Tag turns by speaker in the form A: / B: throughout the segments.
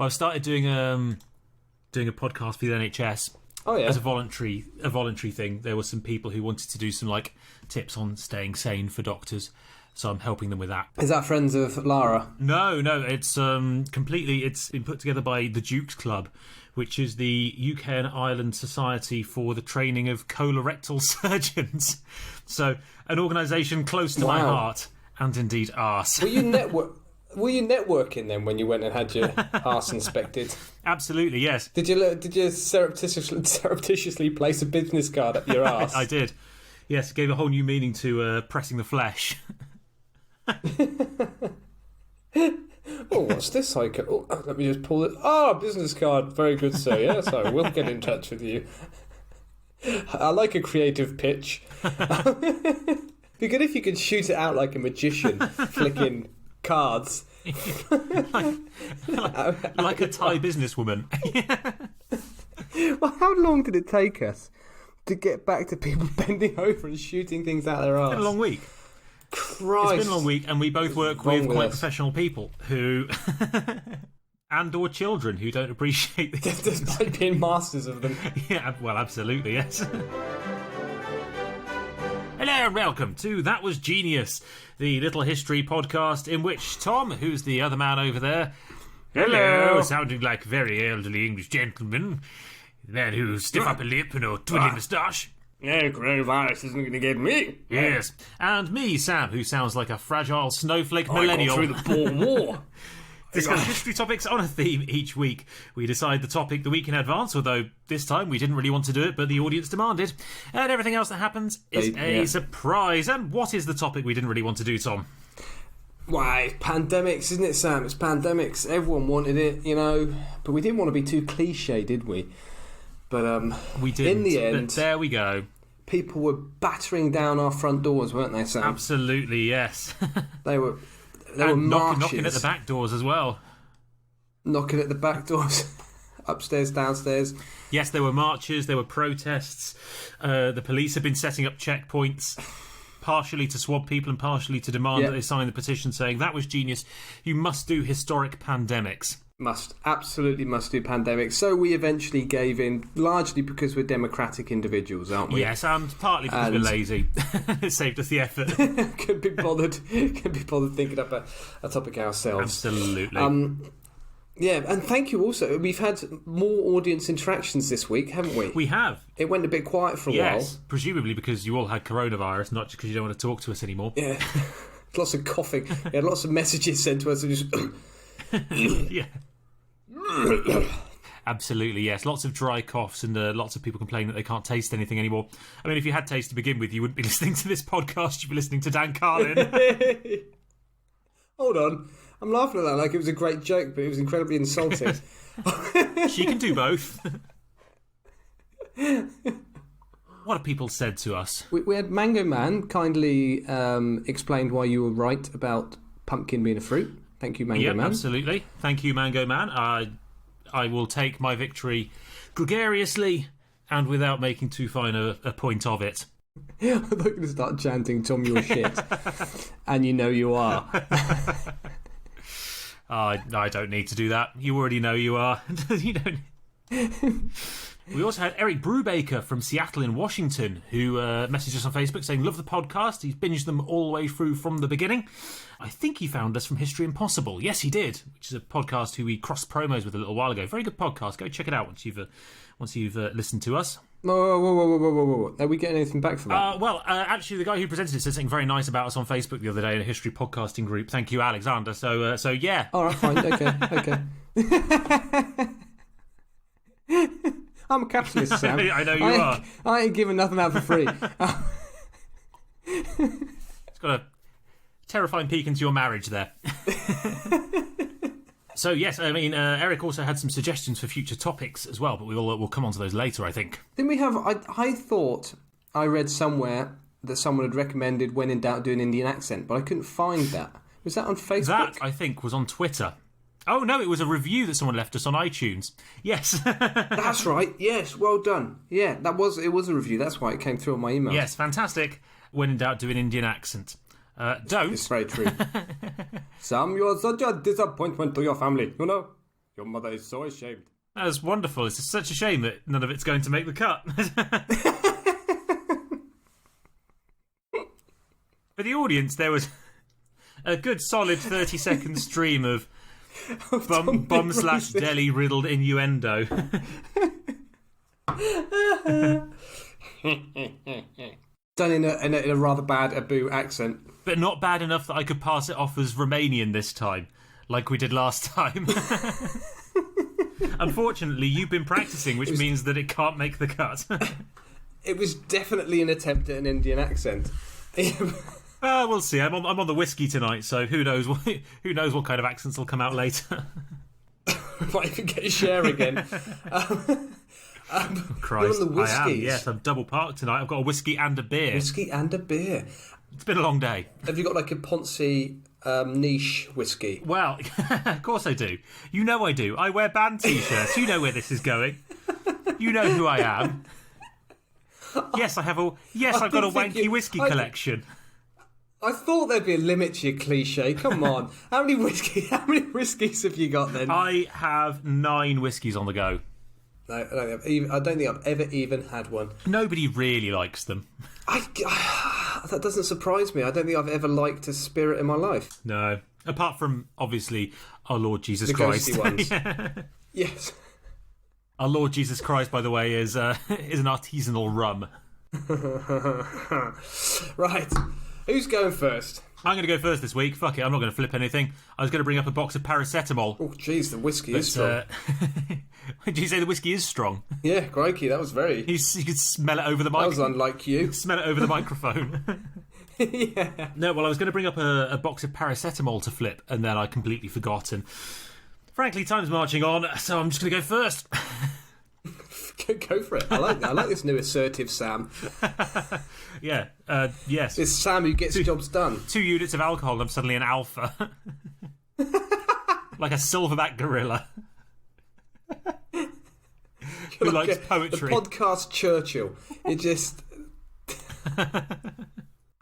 A: Well, I've started doing a podcast for the NHS.
B: Oh yeah,
A: as a voluntary thing. There were some people who wanted to do some like tips on staying sane for doctors, so I'm helping them with that.
B: Is that friends of Lara?
A: No, it's completely. It's been put together by the Duke's Club, which is the UK and Ireland Society for the Training of Colorectal Surgeons. So an organisation close to my heart, and indeed arse.
B: Were you networking then when you went and had your arse inspected?
A: Absolutely, yes.
B: Did you surreptitiously place a business card up your arse?
A: I did. Yes, it gave a whole new meaning to pressing the flesh.
B: Oh, what's this? Oh, let me just pull it. Oh, business card. Very good, sir. Yeah, so we'll get in touch with you. I like a creative pitch. Be good if you could shoot it out like a magician, flicking cards.
A: like a Thai businesswoman.
B: Well, how long did it take us to get back to people bending over and shooting things out their arse?
A: It's been a long week.
B: Christ.
A: It's been a long week, and we both work with quite professional people who... and or children who don't appreciate this.
B: Despite being masters of them.
A: Yeah, well, absolutely, yes. Hello and welcome to That Was Genius, the little history podcast in which Tom, who's the other man over there, hello, sounding like a very elderly English gentleman, the man who stiff upper lip and a twiddly moustache.
B: Yeah, coronavirus isn't going to get me.
A: Yes. And me, Sam, who sounds like a fragile snowflake millennial.
B: I got through the Boer War.
A: Discuss history topics on a theme each week. We decide the topic the week in advance, although this time we didn't really want to do it, but the audience demanded. And everything else that happens is a surprise. And what is the topic we didn't really want to do, Tom?
B: Why, pandemics, isn't it, Sam? It's pandemics. Everyone wanted it, you know. But we didn't want to be too cliche, did we? But
A: we didn't.
B: In the end,
A: but there we go.
B: People were battering down our front doors, weren't they, Sam?
A: Absolutely, yes.
B: They were marches.
A: Knocking at the back doors as well.
B: Knocking at the back doors. Upstairs, downstairs.
A: Yes, there were marches, there were protests. The police have been setting up checkpoints, partially to swab people and partially to demand that they sign the petition saying, that was genius, you must do historic pandemics.
B: Absolutely must do pandemics. So we eventually gave in, largely because we're democratic individuals, aren't we?
A: Yes, and partly because we're lazy. It saved us the effort.
B: Couldn't be bothered thinking up a topic ourselves.
A: Absolutely.
B: Yeah, and thank you also. We've had more audience interactions this week, haven't we?
A: We have.
B: It went a bit quiet for a while.
A: Yes, presumably because you all had coronavirus, not just because you don't want to talk to us anymore.
B: Yeah, lots of coughing. We had lots of messages sent to us. And just
A: yeah. Absolutely, yes. Lots of dry coughs and lots of people complaining that they can't taste anything anymore. I mean, if you had taste to begin with, you wouldn't be listening to this podcast. You'd be listening to Dan Carlin.
B: Hold on. I'm laughing at that like it was a great joke, but it was incredibly insulting.
A: She can do both. What have people said to us?
B: We had Mango Man kindly explained why you were right about pumpkin being a fruit. Thank you, Mango Man.
A: Absolutely. Thank you, Mango Man. I will take my victory gregariously and without making too fine a point of it.
B: I'm not going to start chanting, Tom, you're shit. And you know you are.
A: I don't need to do that. You already know you are. You don't... We also had Eric Brubaker from Seattle in Washington who messaged us on Facebook saying, love the podcast. He's binged them all the way through from the beginning. I think he found us from History Impossible. Yes, he did, which is a podcast who we crossed promos with a little while ago. Very good podcast. Go check it out once you've listened to us.
B: Whoa. Are we getting anything back from that?
A: Actually, the guy who presented it said something very nice about us on Facebook the other day in a history podcasting group. Thank you, Alexander. So yeah.
B: All right, fine. Okay. I'm a capitalist, Sam.
A: I know you are.
B: I ain't giving nothing out for free.
A: It's got a terrifying peek into your marriage there. So, yes, I mean, Eric also had some suggestions for future topics as well, but we'll come on to those later, I think.
B: Didn't we have... I thought I read somewhere that someone had recommended when in doubt do an Indian accent, but I couldn't find that. Was that on Facebook?
A: That, I think, was on Twitter. Oh, no, it was a review that someone left us on iTunes. Yes.
B: That's right. Yes, well done. Yeah, it was a review. That's why it came through on my email.
A: Yes, fantastic. When in doubt, do an Indian accent. Don't.
B: It's very true. Sam, you're such a disappointment to your family, you know? Your mother is so ashamed.
A: That was wonderful. It's such a shame that none of it's going to make the cut. For the audience, there was a good solid 30-second stream of bum/deli riddled innuendo.
B: Done in a rather bad Abu accent.
A: But not bad enough that I could pass it off as Romanian this time, like we did last time. Unfortunately, you've been practicing, which means that it can't make the cut.
B: It was definitely an attempt at an Indian accent.
A: We'll see. I'm on the whiskey tonight, so who knows what kind of accents will come out later.
B: Might even get a share again.
A: Christ,
B: you're on the
A: I am. Yes, I'm double parked tonight. I've got a whiskey and a beer.
B: Whiskey and a beer.
A: It's been a long day.
B: Have you got like a Ponzi niche whiskey?
A: Well, of course I do. You know I do. I wear band t-shirts. You know where this is going. You know who I am. Yes, I've got a wanky whiskey collection.
B: I thought there'd be a limit to your cliche. Come on. How many whiskies have you got then?
A: I have 9 whiskies on the go.
B: No, I don't think I've ever even had one.
A: Nobody really likes them.
B: That doesn't surprise me. I don't think I've ever liked a spirit in my life.
A: No. Apart from, obviously, our Lord Jesus
B: the
A: Christ.
B: The ghosty ones.
A: Yeah.
B: Yes.
A: Our Lord Jesus Christ, by the way, is an artisanal rum.
B: Right. Who's going first?
A: I'm going to go first this week. Fuck it, I'm not going to flip anything. I was going to bring up a box of paracetamol.
B: Oh, jeez, the whiskey is strong.
A: Did you say the whiskey is strong?
B: Yeah, crikey, that was very...
A: You could smell it over the microphone.
B: That was unlike you.
A: Smell it over the microphone.
B: Yeah.
A: No, well, I was going to bring up a box of paracetamol to flip, and then I completely forgot. And frankly, time's marching on, so I'm just going to go first.
B: Go for it. I like this new assertive Sam.
A: Yeah, yes.
B: It's Sam who gets jobs done.
A: 2 units of alcohol and I'm suddenly an alpha. Like a silverback gorilla. Who likes poetry.
B: The podcast Churchill. It just...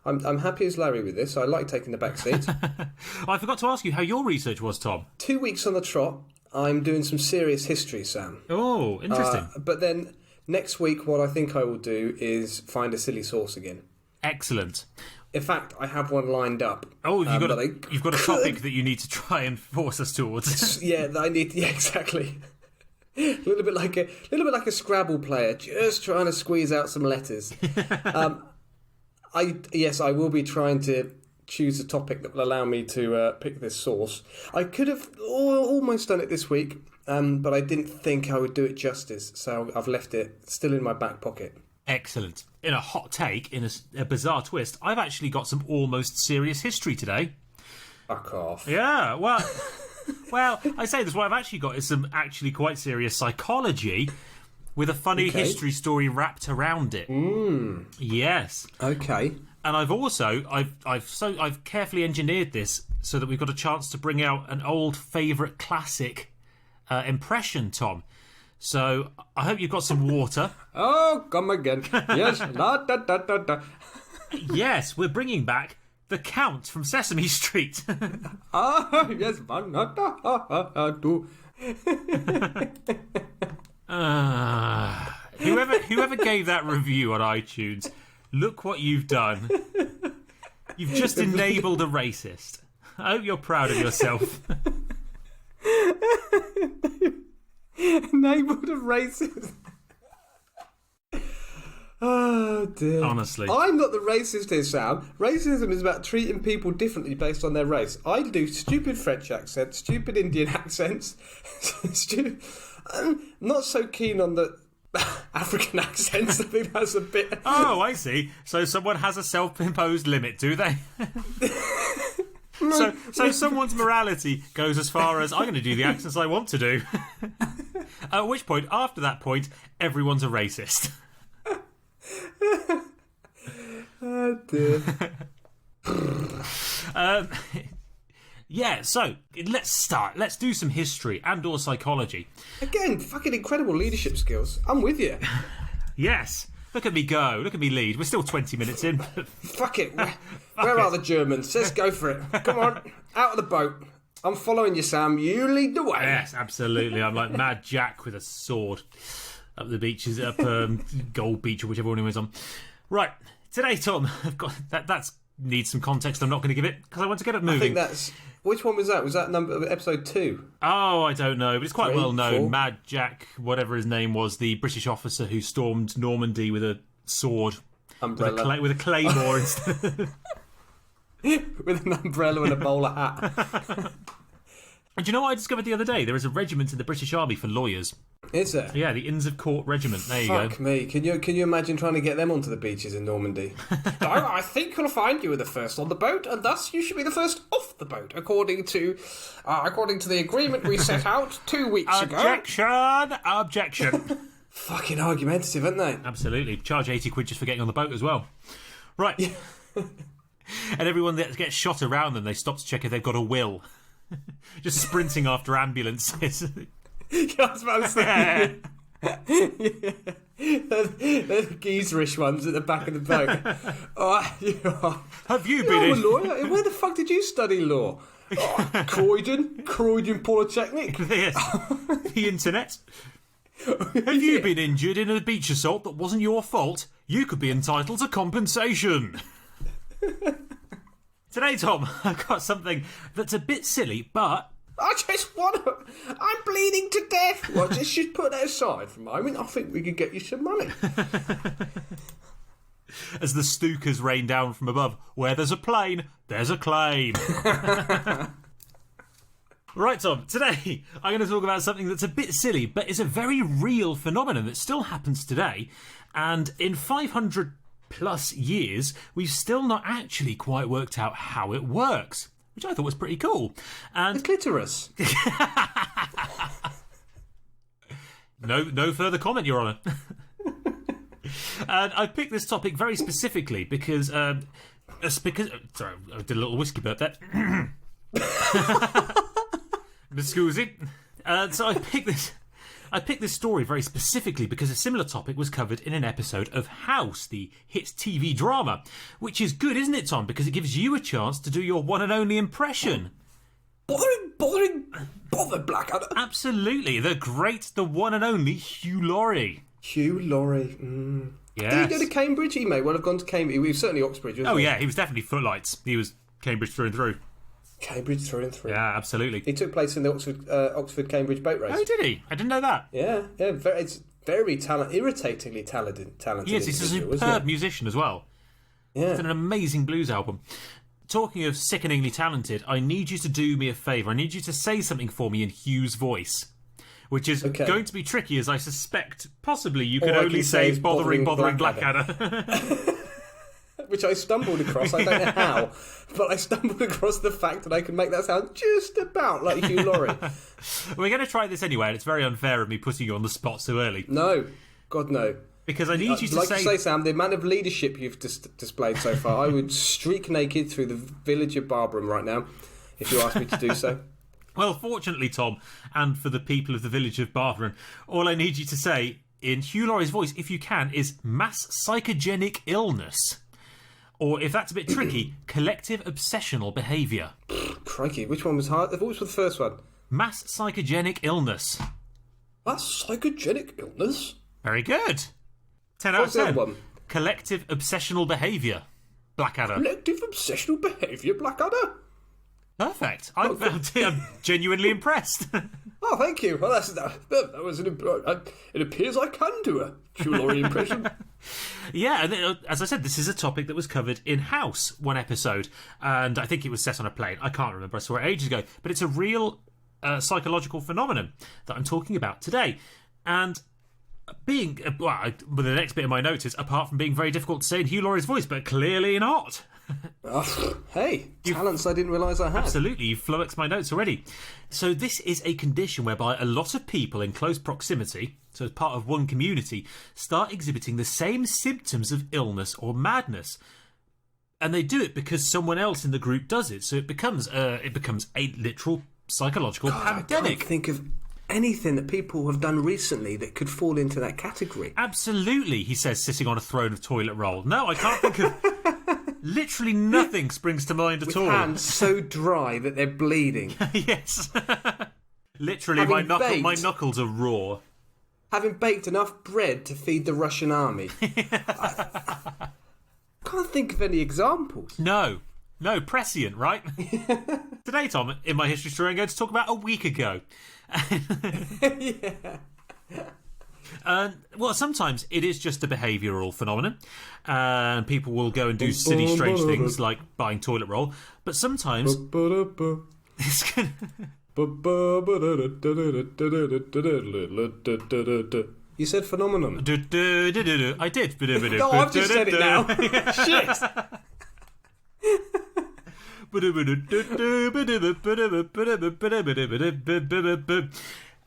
B: I'm happy as Larry with this. I like taking the back seat.
A: I forgot to ask you how your research was, Tom.
B: 2 weeks on the trot. I'm doing some serious history, Sam.
A: Oh, interesting.
B: But then next week, what I think I will do is find a silly source again.
A: Excellent.
B: In fact, I have one lined up.
A: Oh, you've got a topic that you need to try and force us towards.
B: Yeah, exactly. A little bit like a Scrabble player, just trying to squeeze out some letters. I will be trying to choose a topic that will allow me to pick this source. I could have almost done it this week, but I didn't think I would do it justice, so I've left it still in my back pocket.
A: Excellent. In a hot take, in a bizarre twist, I've actually got some almost serious history today.
B: Fuck off.
A: Yeah, well, I say this, what I've actually got is some actually quite serious psychology with a funny history story wrapped around it. Yes.
B: Okay.
A: And I've also I've carefully engineered this so that we've got a chance to bring out an old favourite classic impression, Tom. So I hope you've got some water.
B: Oh, come again. Yes. Da, da, da, da, da.
A: Yes, we're bringing back the Count from Sesame Street.
B: Yes.
A: Whoever gave that review on iTunes, look what you've done. You've just enabled a racist. I hope you're proud of yourself.
B: Enabled a racist. Oh dear.
A: Honestly.
B: I'm not the racist here, Sam. Racism is about treating people differently based on their race. I do stupid French accents, stupid Indian accents. I'm not so keen on the African accents. I think that's a bit...
A: Oh, I see. So someone has a self-imposed limit, do they? So someone's morality goes as far as, I'm going to do the accents I want to do. At which point, after that point, everyone's a racist.
B: Oh dear.
A: Yeah, so let's start. Let's do some history and or psychology.
B: Again, fucking incredible leadership skills. I'm with you.
A: Yes. Look at me go. Look at me lead. We're still 20 minutes in.
B: Fuck it. Where are the Germans? Let's go for it. Come on. Out of the boat. I'm following you, Sam. You lead the way.
A: Yes, absolutely. I'm like Mad Jack with a sword up the beaches, up Gold Beach or whichever one he was on. Right, today, Tom, I've got that's needs some context. I'm not going to give it because I want to get it moving.
B: I think that's... Which one was that? Was that episode 2?
A: Oh, I don't know, but it's quite
B: 3,
A: well known.
B: 4?
A: Mad Jack, whatever his name was, the British officer who stormed Normandy with a sword.
B: Umbrella.
A: With a claymore instead.
B: With an umbrella and a bowler hat.
A: And do you know what I discovered the other day? There is a regiment in the British Army for lawyers.
B: Is there?
A: Yeah, the Inns of Court Regiment. There you go.
B: Fuck me. Can you imagine trying to get them onto the beaches in Normandy? I think you'll find you were the first on the boat, and thus you should be the first off the boat, according to the agreement we set out 2 weeks ago.
A: Objection!
B: Fucking argumentative, aren't they?
A: Absolutely. Charge 80 quid just for getting on the boat as well. Right. Yeah. And everyone that gets shot around them, they stop to check if they've got a will. Just sprinting after ambulances.
B: I was about to say. Yeah. They're the geezerish ones at the back of the boat.
A: Have you been
B: a lawyer? Where the fuck did you study law? Croydon Polytechnic.
A: Yes. The internet. Have you been injured in a beach assault that wasn't your fault? You could be entitled to compensation. Today, Tom, I've got something that's a bit silly, but...
B: I'm bleeding to death. Well, just put that aside for a moment. I think we could get you some money.
A: As the Stukas rain down from above, where there's a plane, there's a claim. Right, Tom, today I'm going to talk about something that's a bit silly, but is a very real phenomenon that still happens today. And in 500 plus years, we've still not actually quite worked out how it works, which I thought was pretty cool. And
B: the clitoris.
A: No further comment, Your Honour. And I picked this topic very specifically because sorry, I did a little whiskey burp there. Scusi. So I picked this story very specifically because a similar topic was covered in an episode of House, the hit TV drama, which is good, isn't it, Tom? Because it gives you a chance to do your one and only impression.
B: Bother, Blackadder.
A: Absolutely. The one and only Hugh Laurie.
B: Hugh Laurie.
A: Yes.
B: Did he go to Cambridge? He may well have gone to Cambridge. He was certainly Oxbridge, wasn't he?
A: Yeah, he was definitely footlights. He was Cambridge through and through.
B: Cambridge through and through.
A: Yeah, absolutely.
B: He took place in the Oxford-Cambridge boat race.
A: Oh, did he? I didn't know that.
B: Yeah. It's very irritatingly talented.
A: Yes, he's a superb musician as well.
B: Yeah.
A: It's an amazing blues album. Talking of sickeningly talented, I need you to do me a favour. I need you to say something for me in Hugh's voice, which is going to be tricky, as I suspect possibly you could only say bothering Blackadder.
B: Which I stumbled across. I don't know how, but I stumbled across the fact that I can make that sound just about like Hugh Laurie.
A: We're going to try this anyway, and it's very unfair of me putting you on the spot so early.
B: No. God, no.
A: Because I need you to
B: like you say, Sam, the amount of leadership you've displayed so far, I would streak naked through the village of Barbaram right now, if you asked me to do so.
A: Well, fortunately, Tom, and for the people of the village of Barbaram, all I need you to say, in Hugh Laurie's voice, if you can, is Mass Psychogenic Illness. Or, if that's a bit tricky, collective obsessional behaviour.
B: Crikey, which one was hard? What was the first one?
A: Mass Psychogenic Illness.
B: Mass Psychogenic Illness?
A: Very good. 10 out of 10.
B: One?
A: Collective obsessional behaviour. Blackadder.
B: Collective obsessional behaviour, Blackadder?
A: Perfect. I'm genuinely impressed.
B: Oh, thank you. Well, that was it appears I can do a Hugh Laurie impression.
A: Yeah, and as I said, this is a topic that was covered in House, one episode, and I think it was set on a plane. I can't remember. I saw it ages ago. But it's a real psychological phenomenon that I'm talking about today. And being, well, the next bit of my notes is, apart from being very difficult to say in Hugh Laurie's voice, but clearly not.
B: Hey, talents I didn't realise I had.
A: Absolutely, you've flummoxed my notes already. So this is a condition whereby a lot of people in close proximity, so as part of one community, start exhibiting the same symptoms of illness or madness. And they do it because someone else in the group does it. So it becomes a literal psychological pandemic.
B: I can't think of anything that people have done recently that could fall into that category.
A: Absolutely, he says, sitting on a throne of toilet roll. No, I can't think of... Literally nothing springs to mind at
B: with
A: all.
B: hands so dry that they're bleeding.
A: Yes. Literally, my knuckles are raw.
B: Having baked enough bread to feed the Russian army. I can't think of any examples.
A: No, prescient, right? Today, Tom, in my history story, I'm going to talk about a week ago.
B: Yeah.
A: Well, sometimes it is just a behavioural phenomenon, and people will go and do silly, strange things like buying toilet roll. But sometimes it's gonna...
B: You said phenomenon.
A: I did.
B: No, I've just said it now. Shit.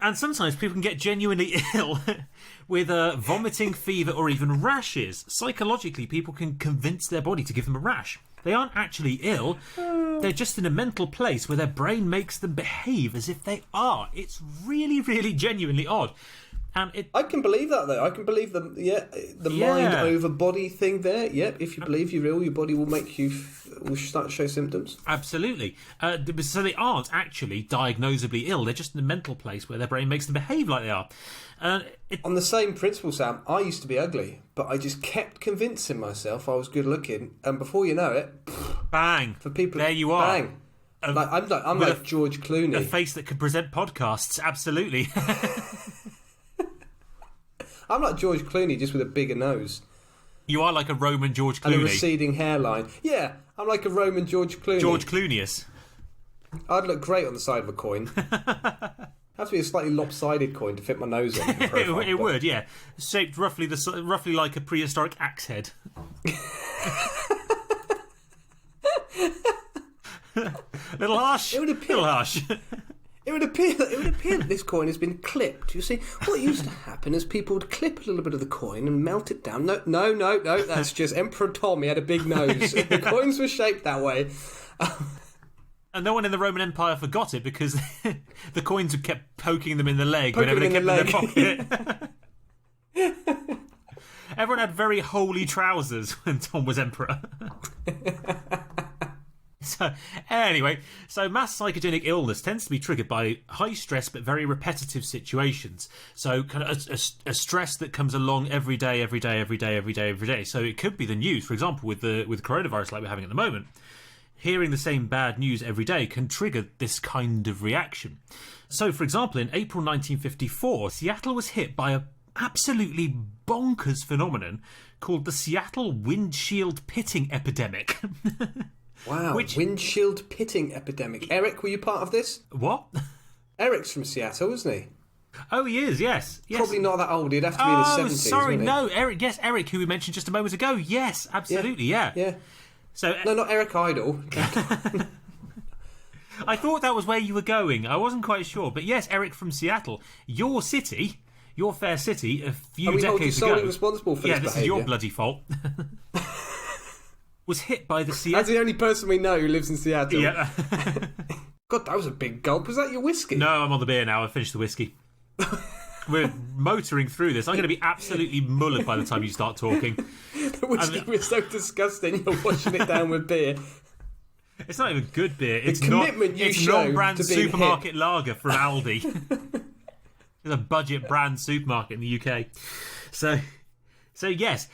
A: And sometimes people can get genuinely ill with vomiting, fever, or even rashes. Psychologically, people can convince their body to give them a rash. They aren't actually ill. They're just in a mental place where their brain makes them behave as if they are. It's really, really genuinely odd. And
B: I can believe that, though. I can believe the mind over body thing there. Yep, if you believe you're ill, your body will make you will start to show symptoms.
A: Absolutely. So they aren't actually diagnosably ill. They're just in a mental place where their brain makes them behave like they are.
B: On the same principle, Sam, I used to be ugly, but I just kept convincing myself I was good looking, and before you know it,
A: bang!
B: For people,
A: there you are.
B: Bang! I'm like George Clooney.
A: A face that could present podcasts. Absolutely.
B: I'm like George Clooney, just with a bigger nose.
A: You are like a Roman George Clooney.
B: And a receding hairline. Yeah, I'm like a Roman George Clooney.
A: George Cloonius.
B: I'd look great on the side of a coin. Have to be a slightly lopsided coin to fit my nose on.
A: It would, yeah. Shaped roughly like a prehistoric axe head. Little harsh. Little harsh.
B: It would appear that this coin has been clipped. You see, what used to happen is people would clip a little bit of the coin and melt it down. No, that's just Emperor Tom. He had a big nose. The coins were shaped that way.
A: And no one in the Roman Empire forgot it because the coins had kept poking them in the leg whenever they kept them in their pocket. Everyone had very holy trousers when Tom was emperor. So, anyway, mass psychogenic illness tends to be triggered by high stress but very repetitive situations. So, kind of a stress that comes along every day. So, it could be the news, for example, with coronavirus like we're having at the moment. Hearing the same bad news every day can trigger this kind of reaction. So, for example, in April 1954, Seattle was hit by a absolutely bonkers phenomenon called the Seattle windshield pitting epidemic.
B: Wow, windshield pitting epidemic. Eric, were you part of this?
A: What?
B: Eric's from Seattle, isn't he?
A: Oh, he is, yes.
B: Probably not that old. He'd have to be in his 70s. Oh,
A: sorry, no. Eric, yes, Eric, who we mentioned just a moment ago. Yes, absolutely, yeah. So,
B: no, not Eric Idle.
A: I thought that was where you were going. I wasn't quite sure. But yes, Eric from Seattle. Your city, your fair city, a few decades ago...
B: Are we solely responsible for this
A: behaviour? Yeah, this is your bloody fault. Was hit by the Seattle...
B: As the only person we know who lives in Seattle.
A: Yeah.
B: God, that was a big gulp. Was that your whiskey?
A: No, I'm on the beer now. I've finished the whiskey. We're motoring through this. I'm going to be absolutely mullered by the time you start talking.
B: The whiskey was so disgusting, you're washing it down with beer.
A: It's not even good beer. It's
B: it's
A: non-brand supermarket lager from Aldi. It's a budget brand supermarket in the UK. So yes...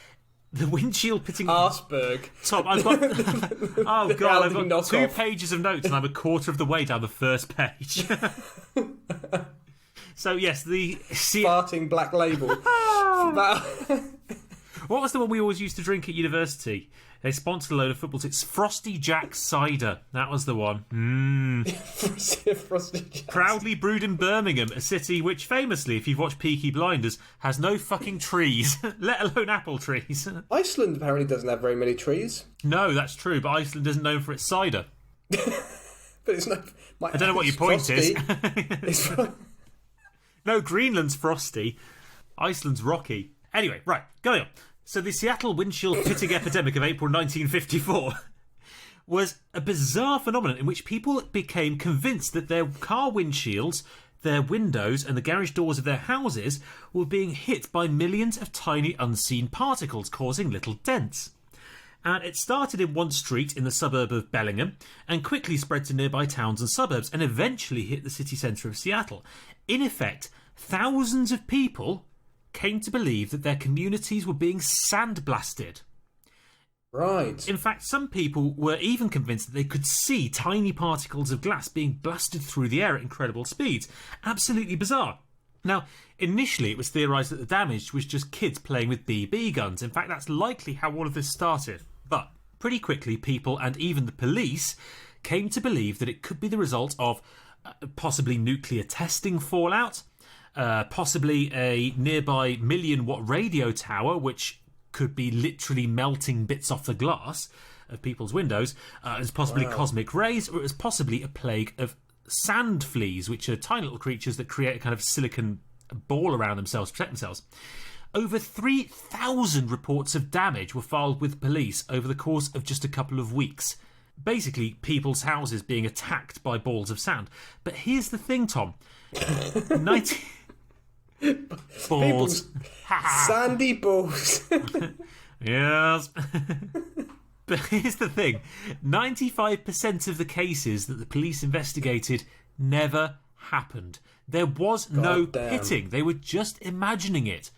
A: The windshield pitting...
B: Arsberg.
A: Tom, I've got... Oh, God, I've got 2 pages of notes and I'm a quarter of the way down the first page. So, yes, the...
B: Farting Black Label.
A: What was the one we always used to drink at university? They sponsored a load of football teams. Frosty Jack cider. That was the one.
B: Frosty Jack.
A: Proudly brewed in Birmingham, a city which famously, if you've watched Peaky Blinders, has no fucking trees, let alone apple trees.
B: Iceland apparently doesn't have very many trees.
A: No, that's true, but Iceland isn't known for its cider.
B: But it's not...
A: I don't know what your point
B: frosty.
A: is. No, Greenland's frosty. Iceland's rocky. Anyway, right, going on. So the Seattle windshield pitting epidemic of April 1954 was a bizarre phenomenon in which people became convinced that their car windshields, their windows and the garage doors of their houses were being hit by millions of tiny unseen particles causing little dents. And it started in one street in the suburb of Bellingham and quickly spread to nearby towns and suburbs and eventually hit the city centre of Seattle. In effect, thousands of people came to believe that their communities were being sandblasted.
B: Right.
A: In fact, some people were even convinced that they could see tiny particles of glass being blasted through the air at incredible speeds. Absolutely bizarre. Now, initially it was theorised that the damage was just kids playing with BB guns. In fact, that's likely how all of this started. But pretty quickly, people and even the police came to believe that it could be the result of possibly nuclear testing fallout, possibly a nearby 1,000,000-watt radio tower, which could be literally melting bits off the glass of people's windows. It was possibly cosmic rays, or it was possibly a plague of sand fleas, which are tiny little creatures that create a kind of silicon ball around themselves to protect themselves. Over 3,000 reports of damage were filed with police over the course of just a couple of weeks. Basically, people's houses being attacked by balls of sand. But here's the thing, Tom. 90... balls.
B: Sandy balls.
A: Yes. But here's the thing. 95% of the cases that the police investigated never happened. There was no pitting. They were just imagining it.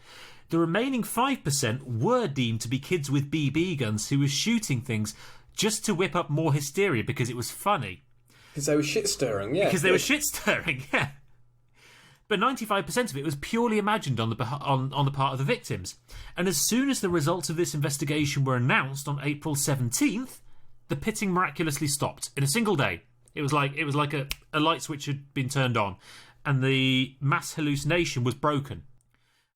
A: The remaining 5% were deemed to be kids with BB guns who were shooting things just to whip up more hysteria because it was funny.
B: Because they were shit-stirring, yeah.
A: Because they were shit-stirring, yeah. But 95% of it was purely imagined on the part of the victims. And as soon as the results of this investigation were announced on April 17th, the pitting miraculously stopped in a single day. It was like a light switch had been turned on, and the mass hallucination was broken.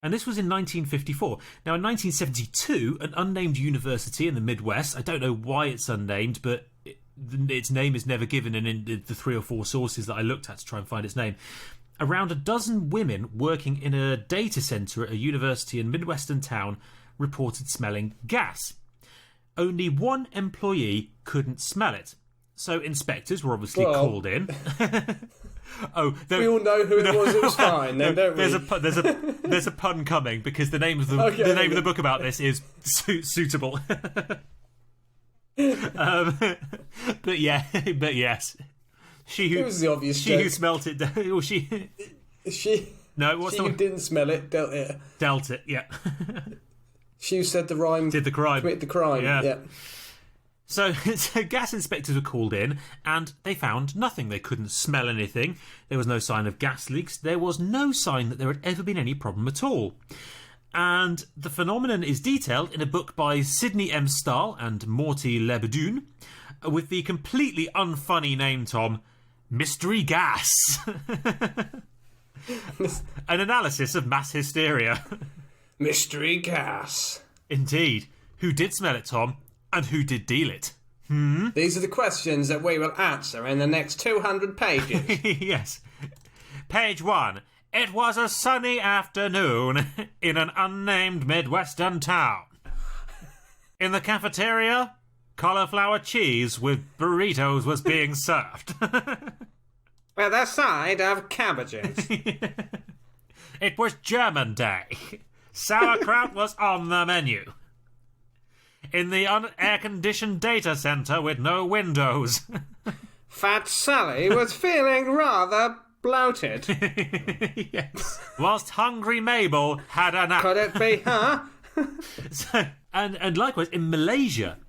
A: And this was in 1954. Now, in 1972, an unnamed university in the Midwest, I don't know why it's unnamed, but its name is never given in the 3 or 4 sources that I looked at to try and find its name. Around a dozen women working in a data centre at a university in Midwestern town reported smelling gas. Only one employee couldn't smell it. So inspectors were obviously called in.
B: We all know who it was. It was fine, then, don't we?
A: There's a pun coming because the name of the book about this is suitable. But yes,
B: it was the obvious.
A: She who smelt it. Or she. No, what's the one?
B: Who didn't smell it dealt it.
A: Dealt it. Yeah.
B: She who said the rhyme.
A: Did the crime.
B: Committed the crime. Yeah.
A: So gas inspectors were called in and they found nothing. They couldn't smell anything. There was no sign of gas leaks. There was no sign that there had ever been any problem at all. And the phenomenon is detailed in a book by Sidney M. Stahl and Morty Lebedoun with the completely unfunny name, Tom, Mystery Gas. An analysis of mass hysteria.
B: Mystery gas.
A: Indeed. Who did smell it, Tom? And who did deal it?
B: These are the questions that we will answer in the next 200 pages.
A: Yes. Page 1. It was a sunny afternoon in an unnamed Midwestern town. In the cafeteria, cauliflower cheese with burritos was being served.
B: With a side of cabbages.
A: It was German Day. Sauerkraut was on the menu. In the air-conditioned data centre with no windows.
B: Fat Sally was feeling rather bloated.
A: Yes. Whilst hungry Mabel had a nap.
B: Could it be her?
A: So, and likewise, in Malaysia,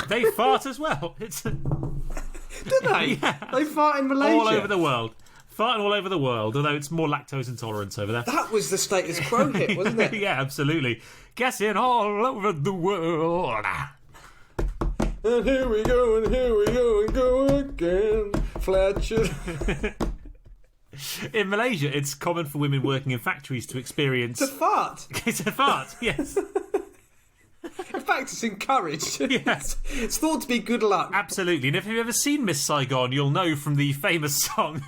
A: they fart as well.
B: Do they?
A: Yeah.
B: They fart in Malaysia?
A: All over the world. Farting all over the world, although it's more lactose intolerance over there.
B: That was the status quo hit, wasn't it?
A: Yeah, absolutely. Gassing all over the world.
B: And here we go, and go again. Fletcher.
A: In Malaysia, it's common for women working in factories to experience...
B: To fart.
A: It's a fart, yes.
B: In fact, it's encouraged.
A: Yes.
B: It's thought to be good luck.
A: Absolutely. And if you've ever seen Miss Saigon, you'll know from the famous song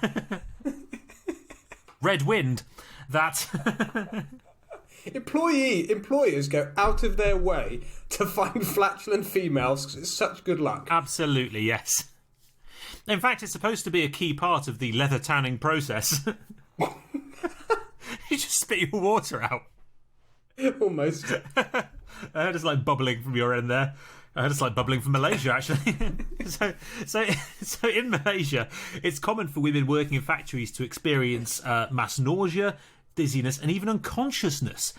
A: Red Wind that
B: employers go out of their way to find flatulent females because it's such good luck.
A: Absolutely, yes. In fact, it's supposed to be a key part of the leather tanning process. You just spit your water out.
B: Almost.
A: Just like bubbling from your end there. I heard it's like bubbling from Malaysia, actually. so in Malaysia, it's common for women working in factories to experience mass nausea, dizziness, and even unconsciousness.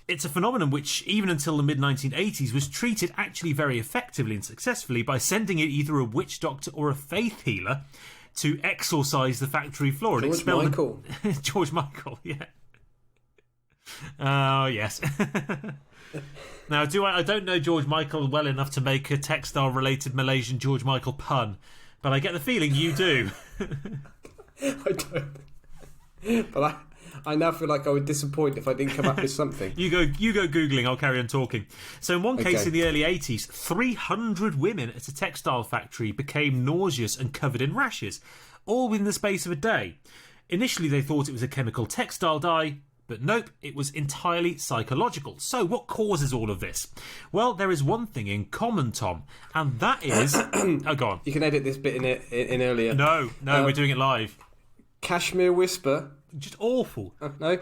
A: It's a phenomenon which, even until the mid-1980s, was treated actually very effectively and successfully by sending in either a witch doctor or a faith healer to exorcise the factory floor and expel
B: Michael.
A: George Michael, yeah. Oh, yes. Now, I don't know George Michael well enough to make a textile-related Malaysian George Michael pun, but I get the feeling you do.
B: I don't. But I now feel like I would disappoint if I didn't come up with something.
A: You go Googling, I'll carry on talking. So in one case in the early 80s, 300 women at a textile factory became nauseous and covered in rashes, all within the space of a day. Initially they thought it was a chemical textile dye, but nope, it was entirely psychological. So what causes all of this? Well, there is one thing in common, Tom, and that is... oh, go on.
B: You can edit this bit in earlier.
A: No, we're doing it live.
B: Cashmere whisper.
A: Just awful.
B: Oh, no?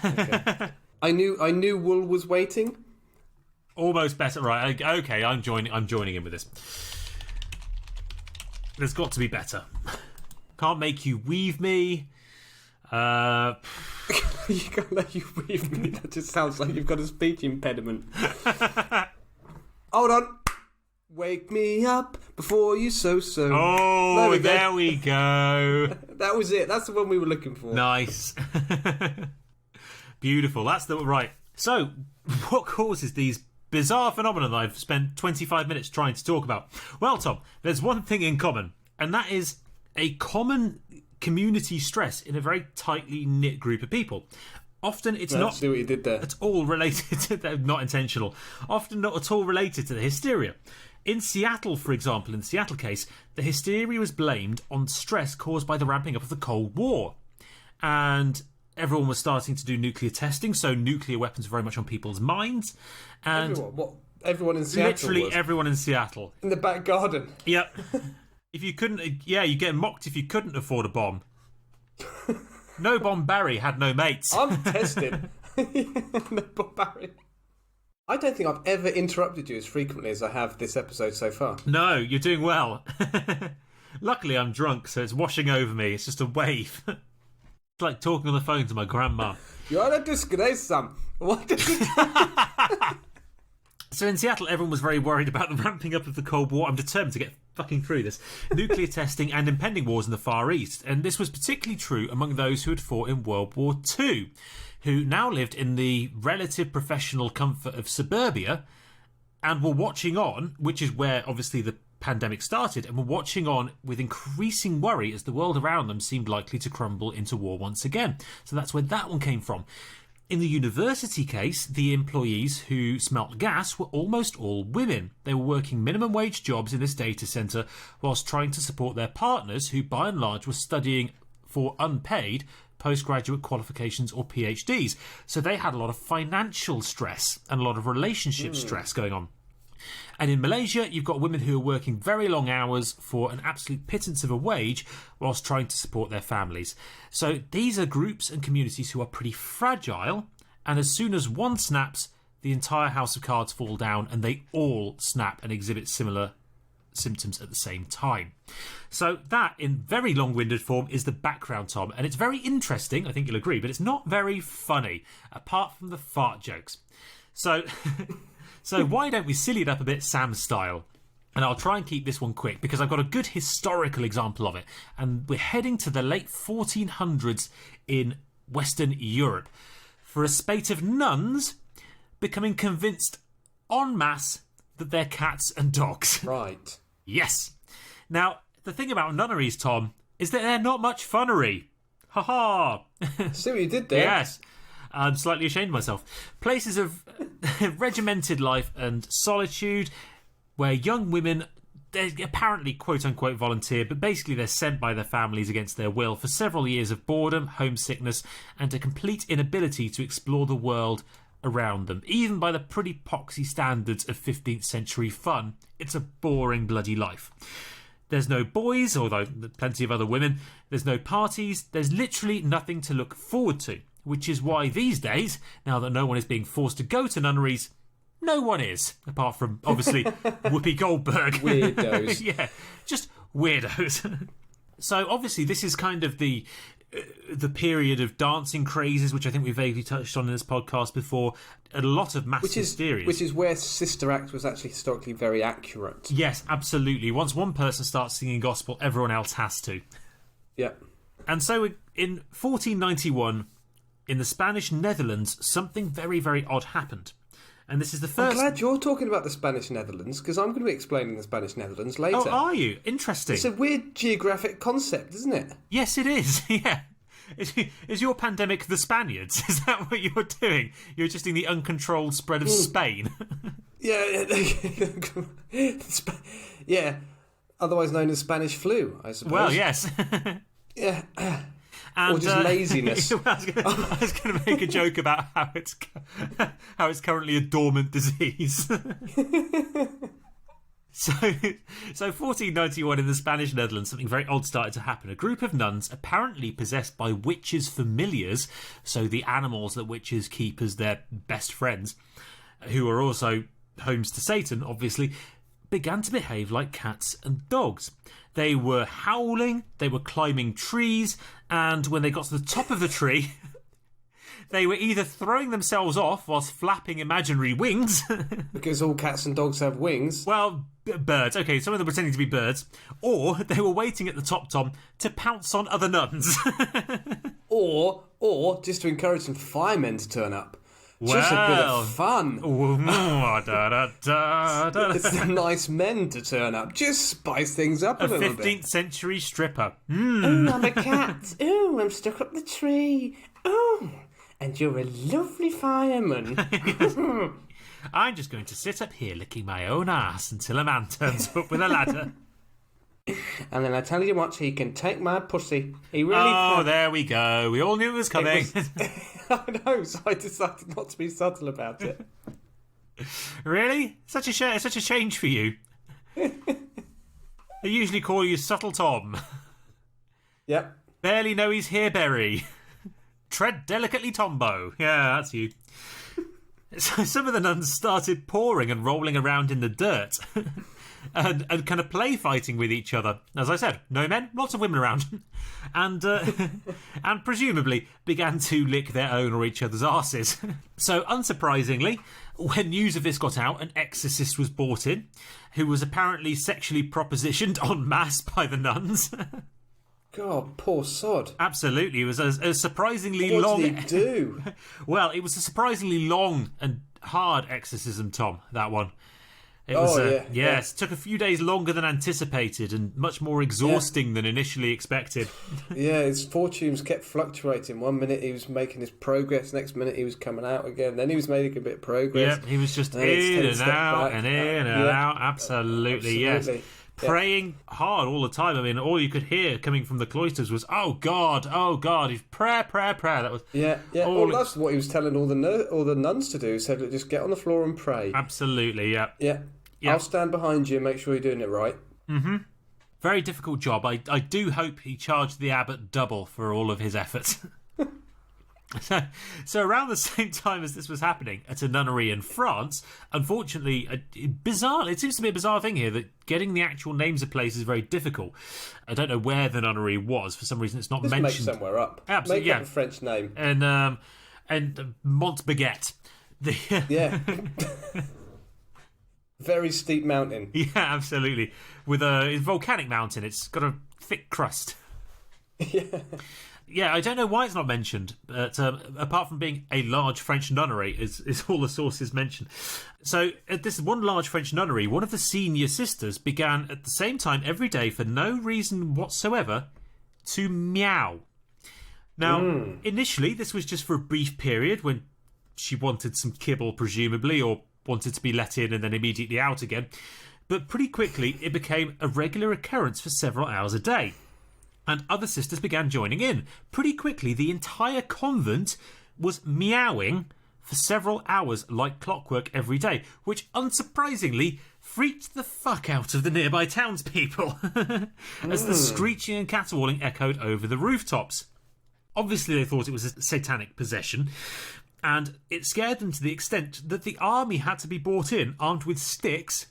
B: Okay. I knew wool was waiting.
A: Almost better. Right, okay, I'm joining in with this. There's got to be better. Can't make you weave me.
B: You can't let you weave me. That just sounds like you've got a speech impediment. Hold on. Wake me up before you so.
A: Oh, there we go.
B: That was it. That's the one we were looking for.
A: Nice. Beautiful. That's the right. So, what causes these bizarre phenomena that I've spent 25 minutes trying to talk about? Well, Tom, there's one thing in common, and that is a common community stress in a very tightly knit group of people. Often it's not
B: see what you did there.
A: at all related to not intentional. Often not at all related to the hysteria. In Seattle, for example, in the Seattle case, the hysteria was blamed on stress caused by the ramping up of the Cold War. And everyone was starting to do nuclear testing, so nuclear weapons were very much on people's minds. And
B: everyone in Seattle
A: literally everyone in Seattle.
B: In the back garden.
A: Yep. If you couldn't, you get mocked if you couldn't afford a bomb. No Bomb Barry had no mates.
B: I'm tested. No Bomb Barry. I don't think I've ever interrupted you as frequently as I have this episode so far.
A: No, you're doing well. Luckily, I'm drunk, so it's washing over me. It's just a wave. It's like talking on the phone to my grandma.
B: You're a disgrace, Sam. What did you do?
A: So in Seattle, everyone was very worried about the ramping up of the Cold War. I'm determined to get fucking through this. Nuclear testing and impending wars in the Far East. And this was particularly true among those who had fought in World War II, who now lived in the relative professional comfort of suburbia and were watching on, which is where obviously the pandemic started, and were watching on with increasing worry as the world around them seemed likely to crumble into war once again. So that's where that one came from. In the university case, the employees who smelt gas were almost all women. They were working minimum wage jobs in this data centre whilst trying to support their partners who by and large were studying for unpaid postgraduate qualifications or PhDs. So they had a lot of financial stress and a lot of relationship stress going on. And in Malaysia, you've got women who are working very long hours for an absolute pittance of a wage whilst trying to support their families. So these are groups and communities who are pretty fragile, and as soon as one snaps, the entire house of cards fall down and they all snap and exhibit similar symptoms at the same time. So that, in very long-winded form, is the background, Tom. And it's very interesting, I think you'll agree, but it's not very funny, apart from the fart jokes. So... So why don't we silly it up a bit Sam style? And I'll try and keep this one quick because I've got a good historical example of it. And we're heading to the late 1400s in Western Europe for a spate of nuns becoming convinced en masse that they're cats and dogs.
B: Right.
A: Yes. Now, the thing about nunneries, Tom, is that they're not much funnery. Ha ha.
B: See what you did there?
A: Yes. I'm slightly ashamed of myself. Places of regimented life and solitude where young women, they apparently quote-unquote volunteer, but basically they're sent by their families against their will for several years of boredom, homesickness, and a complete inability to explore the world around them. Even by the pretty poxy standards of 15th century fun, it's a boring bloody life. There's no boys, although plenty of other women. There's no parties. There's literally nothing to look forward to. Which is why these days, now that no one is being forced to go to nunneries, No one is, apart from, obviously, Whoopi Goldberg.
B: Weirdos.
A: Yeah, just weirdos. So, obviously, this is kind of the period of dancing crazes, which I think we vaguely touched on in this podcast before. A lot of mass hysteria.
B: Which is where Sister Act was actually historically very accurate.
A: Yes, absolutely. Once one person starts singing gospel, everyone else has to.
B: Yeah.
A: And so in 1491, in the Spanish Netherlands, something very, very odd happened. And this is the first...
B: I'm glad you're talking about the Spanish Netherlands, because I'm going to be explaining the Spanish Netherlands later.
A: Oh, are you? Interesting.
B: It's a weird geographic concept, isn't it?
A: Yes, it is. Yeah. Is your pandemic the Spaniards? Is that what you're doing? You're just in the uncontrolled spread of Spain?
B: Yeah. Yeah. Otherwise known as Spanish flu, I suppose.
A: Well, yes.
B: Yeah.
A: And,
B: or just laziness.
A: I was going to make a joke about how it's currently a dormant disease. So 1491 in the Spanish Netherlands, something very odd started to happen. A group of nuns, apparently possessed by witches' familiars, so the animals that witches keep as their best friends, who are also homes to Satan, obviously, began to behave like cats and dogs. They were howling, they were climbing trees, and when they got to the top of the tree, they were either throwing themselves off whilst flapping imaginary wings.
B: Because all cats and dogs have wings.
A: Well, birds. Okay, some of them pretending to be birds. Or they were waiting at the top, Tom, to pounce on other nuns.
B: or just to encourage some firemen to turn up. Just a bit of fun. It's the nice men to turn up. Just spice things up a little bit.
A: 15th century stripper.
B: Oh, I'm a cat. Oh, I'm stuck up the tree. Oh, and you're a lovely fireman.
A: I'm just going to sit up here licking my own ass until a man turns up with a ladder.
B: And then I tell you what, he can take my pussy. He really
A: can. There we go. We all knew it was coming.
B: I know, so I decided not to be subtle about it.
A: Really? Such a change for you. They usually call you Subtle Tom.
B: Yep.
A: Barely know he's here, Berry. Tread delicately, Tombo. Yeah, that's you. So some of the nuns started pouring and rolling around in the dirt. And kind of play fighting with each other. As I said, no men, lots of women around. And presumably began to lick their own or each other's arses. So unsurprisingly, when news of this got out, an exorcist was brought in, who was apparently sexually propositioned en masse by the nuns.
B: God, poor sod.
A: Absolutely. It was a surprisingly long...
B: What did he do?
A: Well, it was a surprisingly long and hard exorcism, Tom, that one. It was, yes, it took a few days longer than anticipated and much more exhausting than initially expected.
B: Yeah, his fortunes kept fluctuating. 1 minute he was making his progress, next minute he was coming out again, then he was making a bit of progress.
A: Yeah, he was just in and out and in and out. Absolutely, yes. Praying hard all the time. I mean, all you could hear coming from the cloisters was, oh God, he's prayer. That was
B: Well, that's what he was telling all the nuns to do. He said, look, just get on the floor and pray.
A: Absolutely, yeah.
B: I'll stand behind you and make sure you're doing it right.
A: Mm-hmm. Very difficult job. I do hope he charged the abbot double for all of his efforts. So around the same time as this was happening at a nunnery in France, unfortunately, it seems to be a bizarre thing here that getting the actual names of places is very difficult. I don't know where the nunnery was. For some reason, it's not mentioned.
B: Make somewhere up.
A: Absolutely,
B: Make up a French name.
A: And Montbaguette.
B: Yeah. Very steep mountain.
A: Yeah, absolutely. With a volcanic mountain. It's got a thick crust. Yeah, I don't know why it's not mentioned, but apart from being a large French nunnery, is all the sources mention. So at this one large French nunnery, one of the senior sisters began at the same time every day, for no reason whatsoever, to meow. Now, initially, this was just for a brief period when she wanted some kibble, presumably, or wanted to be let in and then immediately out again. But pretty quickly, it became a regular occurrence for several hours a day. And other sisters began joining in. Pretty quickly, the entire convent was meowing for several hours like clockwork every day, which unsurprisingly freaked the fuck out of the nearby townspeople as the screeching and caterwauling echoed over the rooftops. Obviously, they thought it was a satanic possession. And it scared them to the extent that the army had to be brought in armed with sticks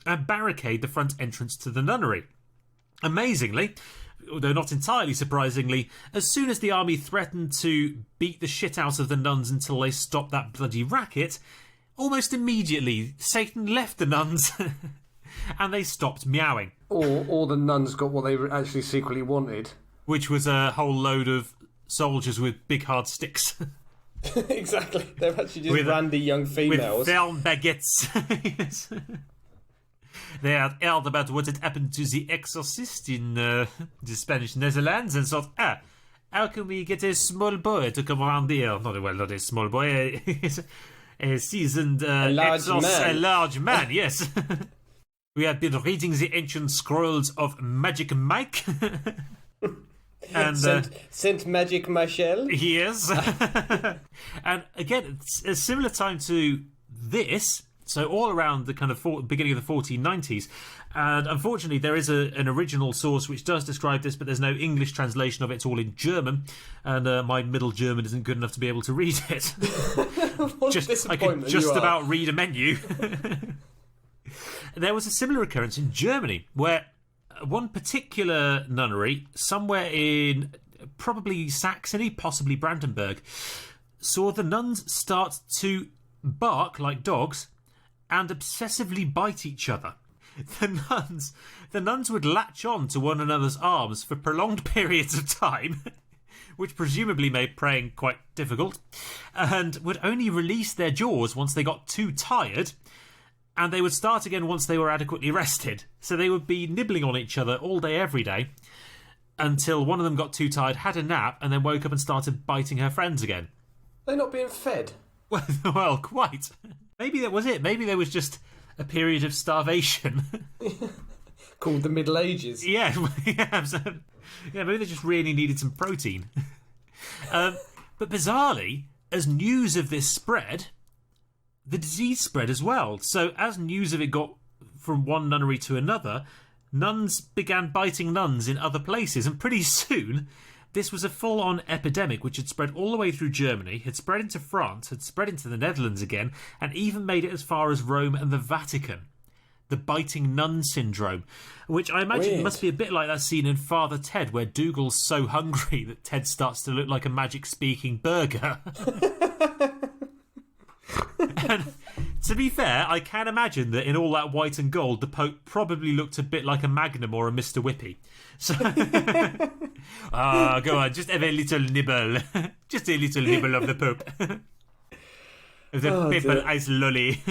A: and barricade the front entrance to the nunnery. Amazingly, although not entirely surprisingly, as soon as the army threatened to beat the shit out of the nuns until they stopped that bloody racket, almost immediately Satan left the nuns and they stopped meowing.
B: Or the nuns got what they actually secretly wanted.
A: Which was a whole load of soldiers with big hard sticks.
B: Exactly. They're actually just randy young females.
A: With firm baguettes. Yes. They had heard about what had happened to the exorcist in the Spanish Netherlands and thought, how can we get a small boy to come around here? Not a small boy, a seasoned exorcist, a large man, yes. We have been reading the ancient scrolls of Magic Mike. And
B: Saint Magic Michel.
A: Yes. And again, it's a similar time to this. So all around the kind of beginning of the 1490s. And unfortunately, there is an original source which does describe this, but there's no English translation of it. It's all in German. And my middle German isn't good enough to be able to read it. I could just about read a menu. There was a similar occurrence in Germany, where one particular nunnery, somewhere in probably Saxony, possibly Brandenburg, saw the nuns start to bark like dogs and obsessively bite each other. The nuns would latch on to one another's arms for prolonged periods of time, which presumably made praying quite difficult, and would only release their jaws once they got too tired, and they would start again once they were adequately rested. So they would be nibbling on each other all day, every day, until one of them got too tired, had a nap, and then woke up and started biting her friends again.
B: They're not being fed.
A: Well, quite. Maybe that was it. Maybe there was just a period of starvation.
B: Called the Middle Ages.
A: Yeah, maybe they just really needed some protein. But bizarrely, as news of this spread, the disease spread as well. So as news of it got from one nunnery to another, nuns began biting nuns in other places, and pretty soon this was a full-on epidemic which had spread all the way through Germany, had spread into France, had spread into the Netherlands again, and even made it as far as Rome and the Vatican. The biting nun syndrome, which I imagine must be a bit like that scene in Father Ted where Dougal's so hungry that Ted starts to look like a magic-speaking burger. And to be fair, I can imagine that in all that white and gold, the Pope probably looked a bit like a Magnum or a Mr. Whippy. So, go on, just have a little nibble. Just a little nibble of the Pope. Of the paper ice lolly.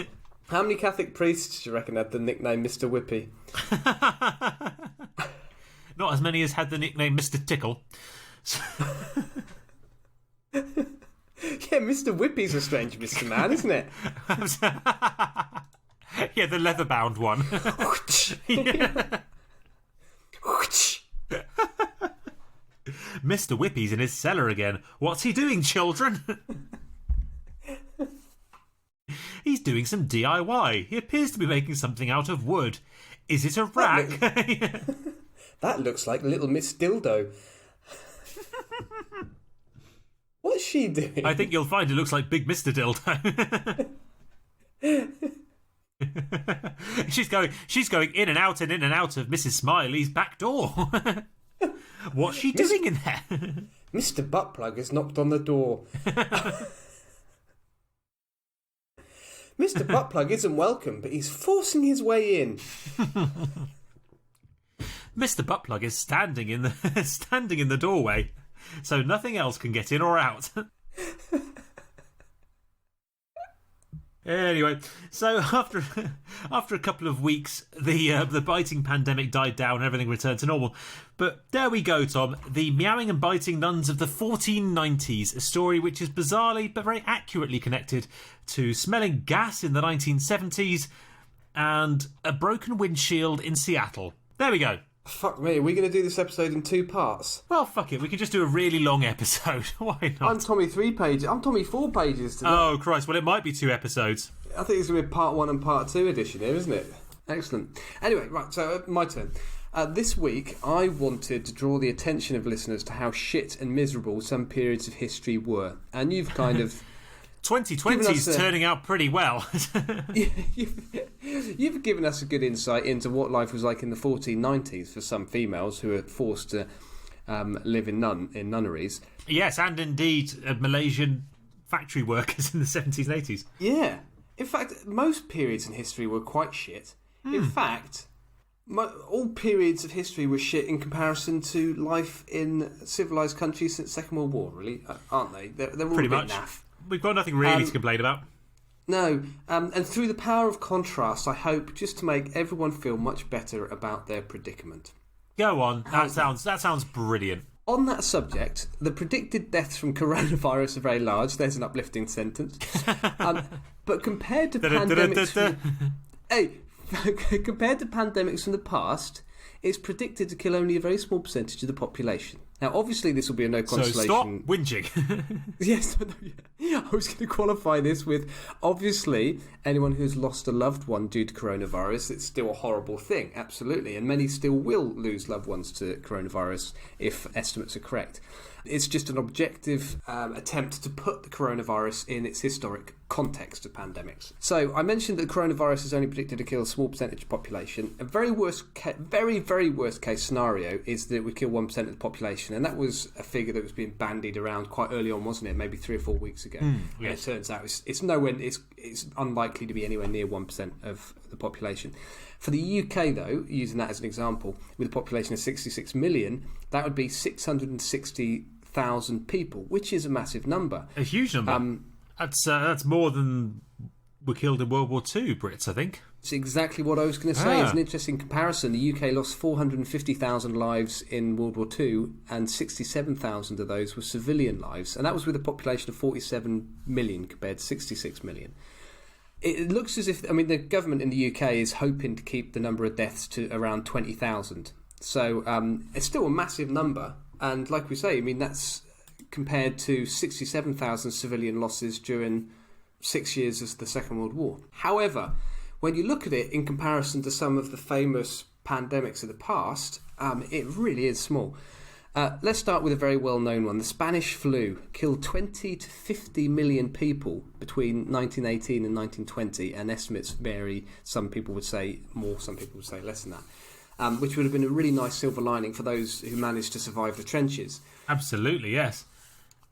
B: How many Catholic priests do you reckon had the nickname Mr. Whippy?
A: Not as many as had the nickname Mr. Tickle.
B: Yeah, Mr. Whippy's a strange Mr. Man, isn't it?
A: Yeah, the leather-bound one. Mr. Whippy's in his cellar again. What's he doing, children? He's doing some DIY. He appears to be making something out of wood. Is it a rack?
B: That looks like Little Miss Dildo. What's she doing?
A: I think you'll find it looks like Big Mr. Dildo. She's going in and out of Mrs. Smiley's back door. What's she doing in there?
B: Mr. Buttplug has knocked on the door. Mr. Buttplug isn't welcome, but he's forcing his way in.
A: Mr. Buttplug is standing in the doorway, so nothing else can get in or out. Anyway, so after a couple of weeks, the biting pandemic died down and everything returned to normal. But there we go, Tom. The meowing and biting nuns of the 1490s, a story which is bizarrely but very accurately connected to smelling gas in the 1970s and a broken windshield in Seattle. There we go.
B: Fuck me, are we going to do this episode in 2 parts?
A: Well, fuck it. We can just do a really long episode. Why not?
B: I'm Tommy 3 pages. I'm Tommy 4 pages today.
A: Oh, Christ. Well, it might be 2 episodes.
B: I think it's going to be part 1 and part 2 edition here, isn't it? Excellent. Anyway, right, so my turn. This week, I wanted to draw the attention of listeners to how shit and miserable some periods of history were. And you've kind of
A: 2020 is turning out pretty well.
B: You've given us a good insight into what life was like in the 1490s for some females who were forced to live in nunneries.
A: Yes, and indeed Malaysian factory workers in the 70s and 80s.
B: Yeah. In fact, most periods in history were quite shit. In fact, all periods of history were shit in comparison to life in civilised countries since Second World War, really, aren't they? They're all
A: Pretty
B: a bit
A: much.
B: naff.
A: We've got nothing really to complain about.
B: No, and through the power of contrast, I hope just to make everyone feel much better about their predicament.
A: Go on. That sounds brilliant.
B: On that subject, the predicted deaths from coronavirus are very large. There's an uplifting sentence. But compared to pandemics... compared to pandemics from the past, it's predicted to kill only a very small percentage of the population. Now, obviously, this will be a no consolation.
A: So stop whinging.
B: Yes, I was going to qualify this with, obviously, anyone who's lost a loved one due to coronavirus, it's still a horrible thing, absolutely. And many still will lose loved ones to coronavirus if estimates are correct. It's just an objective attempt to put the coronavirus in its historic context of pandemics. So I mentioned that the coronavirus is only predicted to kill a small percentage of the population. A very, very worst case scenario is that it would kill 1% of the population. And that was a figure that was being bandied around quite early on, wasn't it? Maybe 3 or 4 weeks ago.
A: Yes.
B: And it turns out it's unlikely to be anywhere near 1% of the population. For the UK, though, using that as an example, with a population of 66 million, that would be 660,000 people, which is a massive number.
A: A huge number. That's more than were killed in World War II, Brits, I think.
B: It's exactly what I was going to say. It's an interesting comparison. The UK lost 450,000 lives in World War II, and 67,000 of those were civilian lives. And that was with a population of 47 million compared to 66 million. It looks as if, the government in the UK is hoping to keep the number of deaths to around 20,000. So it's still a massive number. And like we say, that's compared to 67,000 civilian losses during 6 years of the Second World War. However, when you look at it in comparison to some of the famous pandemics of the past, it really is small. Let's start with a very well-known one. The Spanish flu killed 20 to 50 million people between 1918 and 1920, and estimates vary. Some people would say more, some people would say less than that, which would have been a really nice silver lining for those who managed to survive the trenches.
A: Absolutely, yes.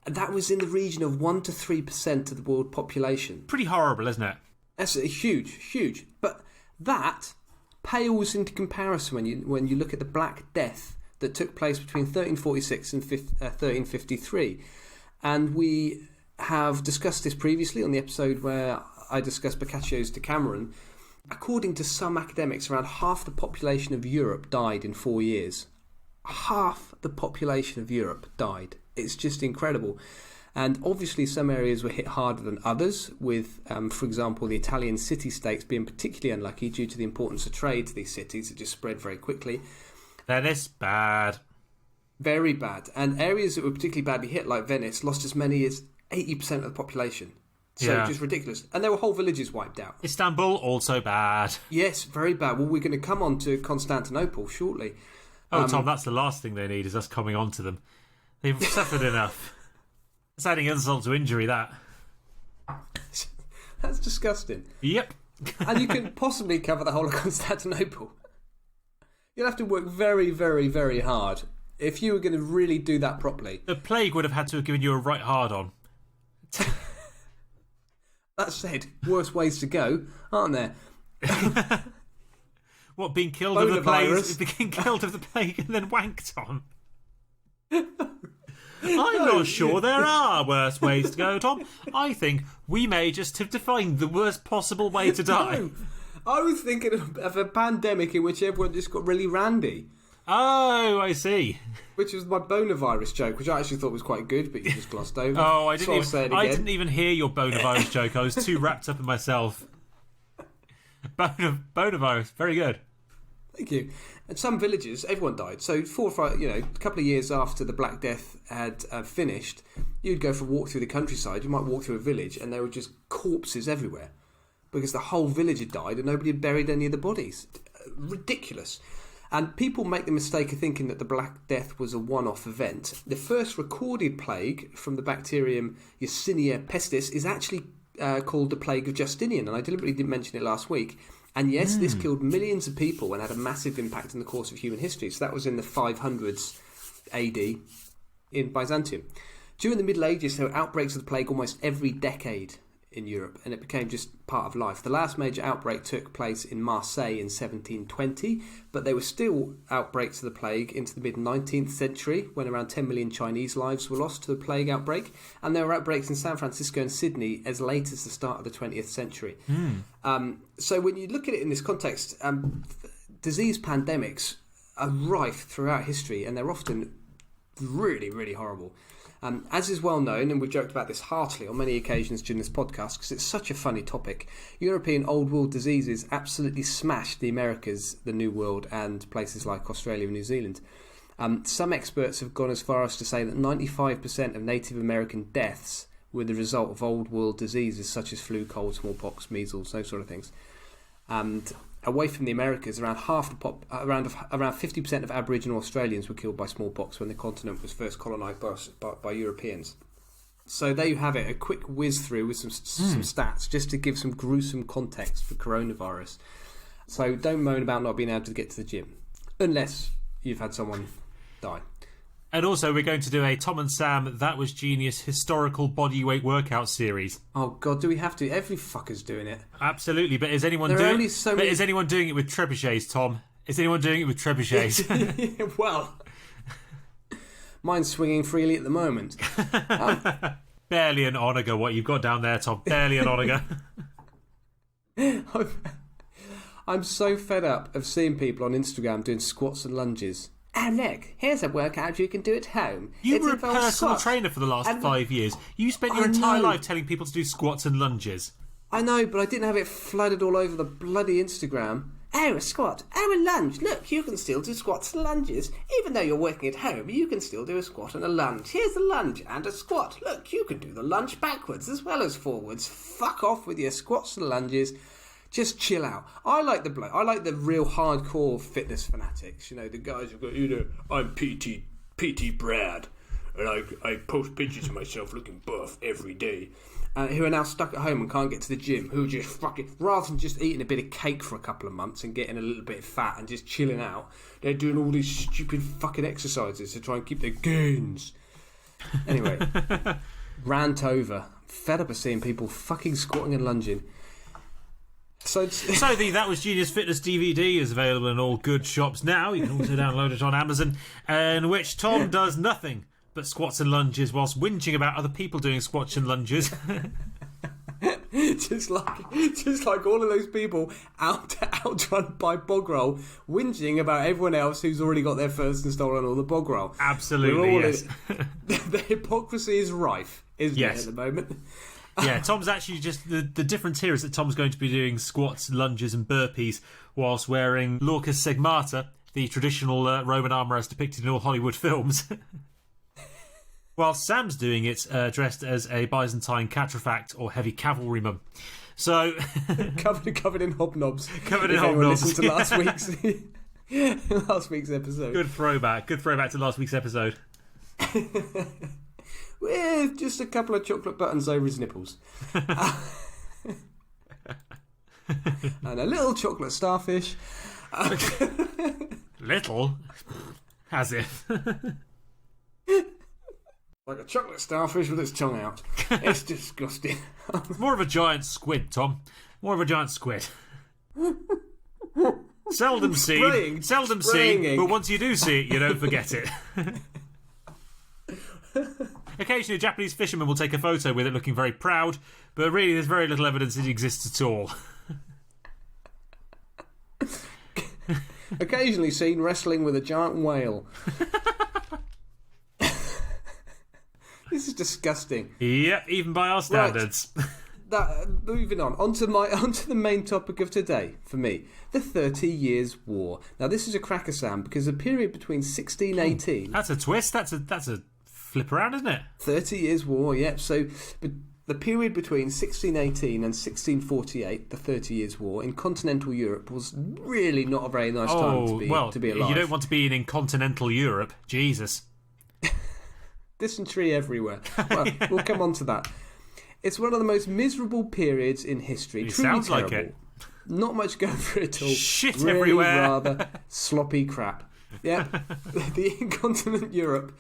B: That was in the region of 1 to 3% of the world population.
A: Pretty horrible, isn't it?
B: That's huge. But that pales into comparison when you look at the Black Death that took place between 1346 and 1353. And we have discussed this previously on the episode where I discussed Boccaccio's Decameron. According to some academics, around half the population of Europe died in 4 years. Half the population of Europe died. It's just incredible. And obviously some areas were hit harder than others, with, for example, the Italian city-states being particularly unlucky due to the importance of trade to these cities. It just spread very quickly.
A: That is bad.
B: Very bad. And areas that were particularly badly hit, like Venice, lost as many as 80% of the population. So just ridiculous. And there were whole villages wiped out.
A: Istanbul, also bad.
B: Yes, very bad. Well, we're going to come on to Constantinople shortly.
A: Oh, Tom, that's the last thing they need, is us coming on to them. They've suffered enough. It's adding insult to injury, that.
B: That's disgusting.
A: Yep.
B: And you can possibly cover the whole of Constantinople. You'd have to work very, very, very hard if you were going to really do that properly.
A: The plague would have had to have given you a right hard on.
B: That said, worse ways to go, aren't there?
A: What, being killed of the plague? Being killed of the plague and then wanked on? I'm not sure there are worse ways to go, Tom. I think we may just have defined the worst possible way to die.
B: No, I was thinking of a pandemic in which everyone just got really randy.
A: Oh, I see.
B: Which was my bonavirus joke, which I actually thought was quite good, but you just glossed over.
A: Oh, I didn't even hear your bonavirus joke. I was too wrapped up in myself. Bonavirus, very good.
B: Thank you. And some villages, everyone died. So 4 or 5, a couple of years after the Black Death had finished, you'd go for a walk through the countryside. You might walk through a village, and there were just corpses everywhere because the whole village had died and nobody had buried any of the bodies. Ridiculous. And people make the mistake of thinking that the Black Death was a one-off event. The first recorded plague from the bacterium Yersinia pestis is actually called the Plague of Justinian, and I deliberately didn't mention it last week. And yes, this killed millions of people and had a massive impact in the course of human history. So that was in the 500s AD in Byzantium. During the Middle Ages, there were outbreaks of the plague almost every decade in Europe, and it became just part of life. The last major outbreak took place in Marseille in 1720, but there were still outbreaks of the plague into the mid-19th century, when around 10 million Chinese lives were lost to the plague outbreak, and there were outbreaks in San Francisco and Sydney as late as the start of the 20th century. So when you look at it in this context, disease pandemics are rife throughout history, and they're often really, really horrible. As is well known, and we've joked about this heartily on many occasions during this podcast because it's such a funny topic, European Old World diseases absolutely smashed the Americas, the New World, and places like Australia and New Zealand. Some experts have gone as far as to say that 95% of Native American deaths were the result of Old World diseases such as flu, cold, smallpox, measles, those sort of things. And away from the Americas, around 50% of Aboriginal Australians were killed by smallpox when the continent was first colonised by Europeans. So there you have it, a quick whiz through with some stats just to give some gruesome context for coronavirus. So don't moan about not being able to get to the gym, unless you've had someone die.
A: And also, we're going to do a Tom and Sam That Was Genius historical bodyweight workout series.
B: Oh God, do we have to? Every fucker's doing it.
A: Absolutely, but is anyone doing it? But is anyone doing it with trebuchets, Tom? Is anyone doing it with trebuchets?
B: Well, mine's swinging freely at the moment.
A: Barely an onager, what you've got down there, Tom. Barely an onager.
B: I'm so fed up of seeing people on Instagram doing squats and lunges. Oh look, here's a workout you can do at home.
A: You were a personal trainer for the last 5 years. You spent your entire life telling people to do squats and lunges.
B: I know, but I didn't have it flooded all over the bloody Instagram. Oh, a squat. Oh, a lunge. Look, you can still do squats and lunges. Even though you're working at home, you can still do a squat and a lunge. Here's a lunge and a squat. Look, you can do the lunge backwards as well as forwards. Fuck off with your squats and lunges. Just chill out. I like the real hardcore fitness fanatics. You know, the guys who've got, I'm PT Brad, and I post pictures of myself looking buff every day. Who are now stuck at home and can't get to the gym. Who are just fucking, rather than just eating a bit of cake for a couple of months and getting a little bit fat and just chilling out, they're doing all these stupid fucking exercises to try and keep their gains. Anyway, rant over. Fed up of seeing people fucking squatting and lunging. So
A: the That Was Genius Fitness DVD is available in all good shops now. You can also download it on Amazon, in which Tom does nothing but squats and lunges whilst whinging about other people doing squats and lunges.
B: just like all of those people outrun by bog roll, whinging about everyone else who's already got their first install on all the bog roll.
A: Absolutely, yes.
B: The hypocrisy is rife, isn't it, at the moment?
A: Yeah, Tom's actually just... The difference here is that Tom's going to be doing squats, lunges and burpees whilst wearing Lorcus Segmata, the traditional Roman armour as depicted in all Hollywood films. While Sam's doing it dressed as a Byzantine cataphact or heavy cavalryman. So...
B: covered in hobnobs.
A: Covered in hobnobs.
B: Listen to last week's episode.
A: Good throwback to last week's episode.
B: With just a couple of chocolate buttons over his nipples. And a little chocolate starfish.
A: Little? As if.
B: Like a chocolate starfish with its tongue out. It's disgusting.
A: More of a giant squid, Tom. More of a giant squid. Seldom seen, but once you do see it, you don't forget it. Occasionally, a Japanese fisherman will take a photo with it looking very proud, but really there's very little evidence it exists at all.
B: Occasionally seen wrestling with a giant whale. This is disgusting.
A: Yep, even by our standards.
B: Right. Moving on. Onto the main topic of today, for me. The 30 Years' War. Now, this is a cracker, Sam, because the period between 1618...
A: That's a twist. That's a flip around, isn't it?
B: 30 Years' War, yep. So, but the period between 1618 and 1648, the 30 Years' War, in continental Europe was really not a very nice time to be alive.
A: You don't want to be in continental Europe. Jesus.
B: Dysentery everywhere. Well, we'll come on to that. It's one of the most miserable periods in history.
A: It
B: Truly
A: sounds
B: terrible.
A: like it.
B: Not much going for it at all.
A: Shit
B: really
A: everywhere.
B: Rather sloppy crap. Yeah. The incontinent Europe.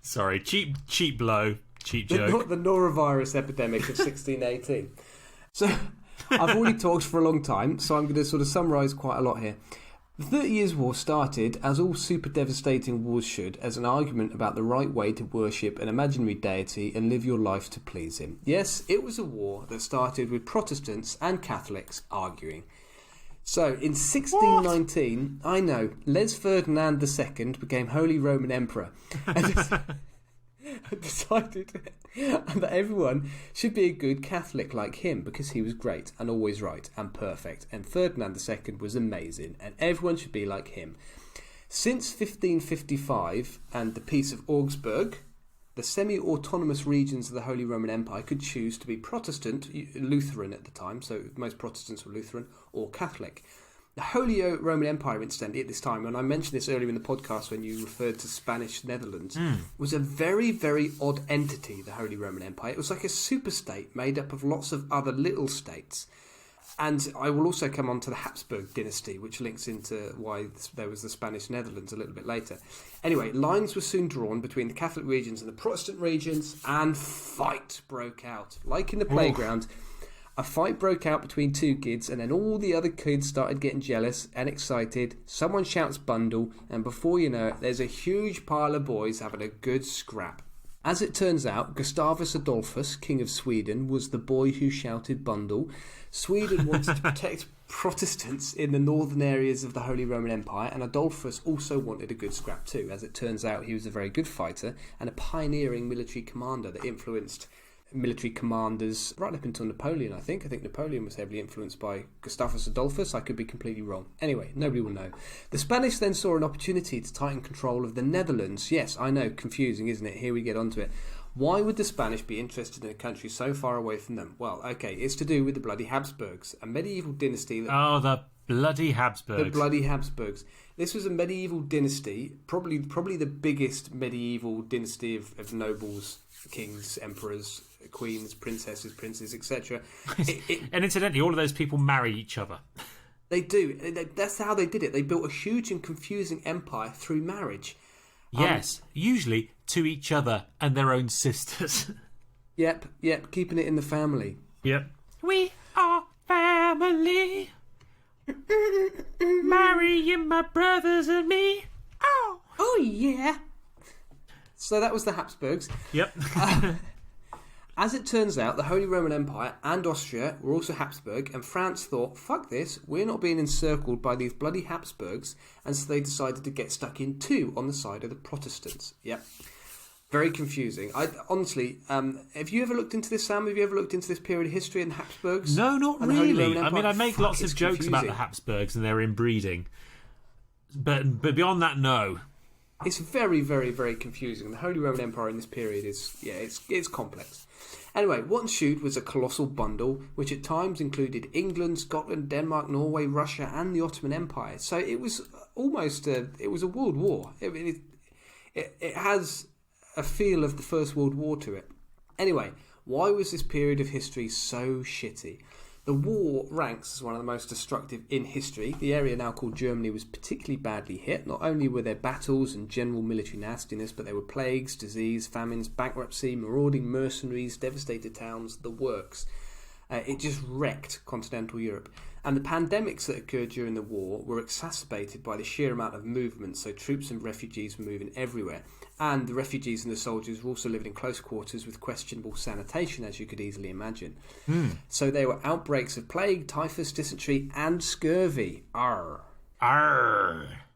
A: Sorry, cheap blow. Cheap joke.
B: The norovirus epidemic of 1618. So, I've already talked for a long time, so I'm going to sort of summarise quite a lot here. The 30 Years' War started, as all super devastating wars should, as an argument about the right way to worship an imaginary deity and live your life to please him. Yes, it was a war that started with Protestants and Catholics arguing. So, in 1619, I know, Les Ferdinand II became Holy Roman Emperor and decided that everyone should be a good Catholic like him because he was great and always right and perfect, and Ferdinand II was amazing and everyone should be like him. Since 1555 and the Peace of Augsburg, the semi-autonomous regions of the Holy Roman Empire could choose to be Protestant, Lutheran at the time, so most Protestants were Lutheran, or Catholic. The Holy Roman Empire, incidentally, at this time, and I mentioned this earlier in the podcast when you referred to Spanish Netherlands, was a very, very odd entity, the Holy Roman Empire. It was like a super-state made up of lots of other little states. And I will also come on to the Habsburg dynasty, which links into why there was the Spanish Netherlands a little bit later. Anyway, lines were soon drawn between the Catholic regions and the Protestant regions, and fight broke out. Like in the playground, a fight broke out between two kids, and then all the other kids started getting jealous and excited. Someone shouts bundle, and before you know it, there's a huge pile of boys having a good scrap. As it turns out, Gustavus Adolphus, King of Sweden, was the boy who shouted bundle. Sweden wanted to protect Protestants in the northern areas of the Holy Roman Empire, and Adolphus also wanted a good scrap too. As it turns out, he was a very good fighter and a pioneering military commander that influenced military commanders right up until Napoleon, I think. I think Napoleon was heavily influenced by Gustavus Adolphus. I could be completely wrong. Anyway, nobody will know. The Spanish then saw an opportunity to tighten control of the Netherlands. Yes, I know, confusing, isn't it? Here we get onto it. Why would the Spanish be interested in a country so far away from them? Well, okay, it's to do with the bloody Habsburgs, a medieval dynasty that...
A: Oh, the bloody Habsburgs.
B: The bloody Habsburgs. This was a medieval dynasty, probably the biggest medieval dynasty of nobles, kings, emperors, queens, princesses, princes, etc.
A: And incidentally, all of those people marry each other.
B: They do. That's how they did it. They built a huge and confusing empire through marriage.
A: Yes, usually to each other and their own sisters.
B: Yep, keeping it in the family.
A: Yep. We are family. Marrying my brothers and me.
B: Oh yeah. So that was the Habsburgs.
A: Yep.
B: As it turns out, the Holy Roman Empire and Austria were also Habsburg, and France thought, fuck this, we're not being encircled by these bloody Habsburgs, and so they decided to get stuck in too on the side of the Protestants. Yep. Very confusing. Honestly, have you ever looked into this, Sam? Have you ever looked into this period of history in the Habsburgs?
A: No, not really. I mean, I make lots of jokes about the Habsburgs and their inbreeding. But beyond that, no.
B: It's very, very, very confusing. The Holy Roman Empire in this period is, it's complex. Anyway, what ensued was a colossal bundle, which at times included England, Scotland, Denmark, Norway, Russia, and the Ottoman Empire. So it was almost a world war. It has a feel of the First World War to it. Anyway, why was this period of history so shitty? The war ranks as one of the most destructive in history. The area now called Germany was particularly badly hit. Not only were there battles and general military nastiness, but there were plagues, disease, famines, bankruptcy, marauding mercenaries, devastated towns, the works. It just wrecked continental Europe. And the pandemics that occurred during the war were exacerbated by the sheer amount of movement, so troops and refugees were moving everywhere. And the refugees and the soldiers were also living in close quarters with questionable sanitation, as you could easily imagine. So there were outbreaks of plague, typhus, dysentery, and scurvy. Arr.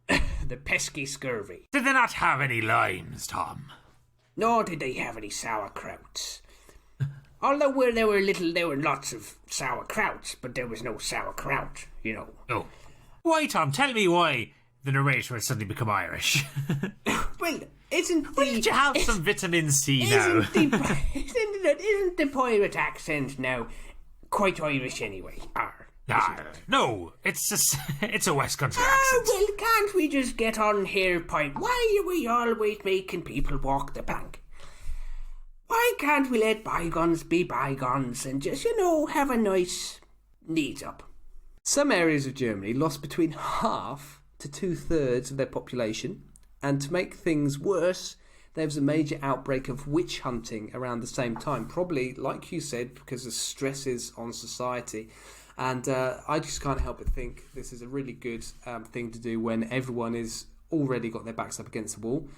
B: The pesky scurvy.
A: Did they not have any limes, Tom?
B: Nor did they have any sauerkrauts. Although there were lots of sauerkrauts, but there was no sauerkraut, you know.
A: Oh. Why, Tom? Tell me why. the narrator has suddenly become Irish.
C: Well, isn't
A: Why did you have some vitamin C now?
C: Isn't the pirate accent now quite Irish anyway?
A: No, it's a West Country accent.
C: Well, can't we just get on here, pirate? Why are we always making people walk the plank? Why can't we let bygones be bygones and just, have a nice knees up?
B: Some areas of Germany lost between half to 2/3 of their population, and to make things worse, there was a major outbreak of witch hunting around the same time. Probably, like you said, because of stresses on society. And I just can't help but think this is a really good thing to do when everyone is already got their backs up against the wall.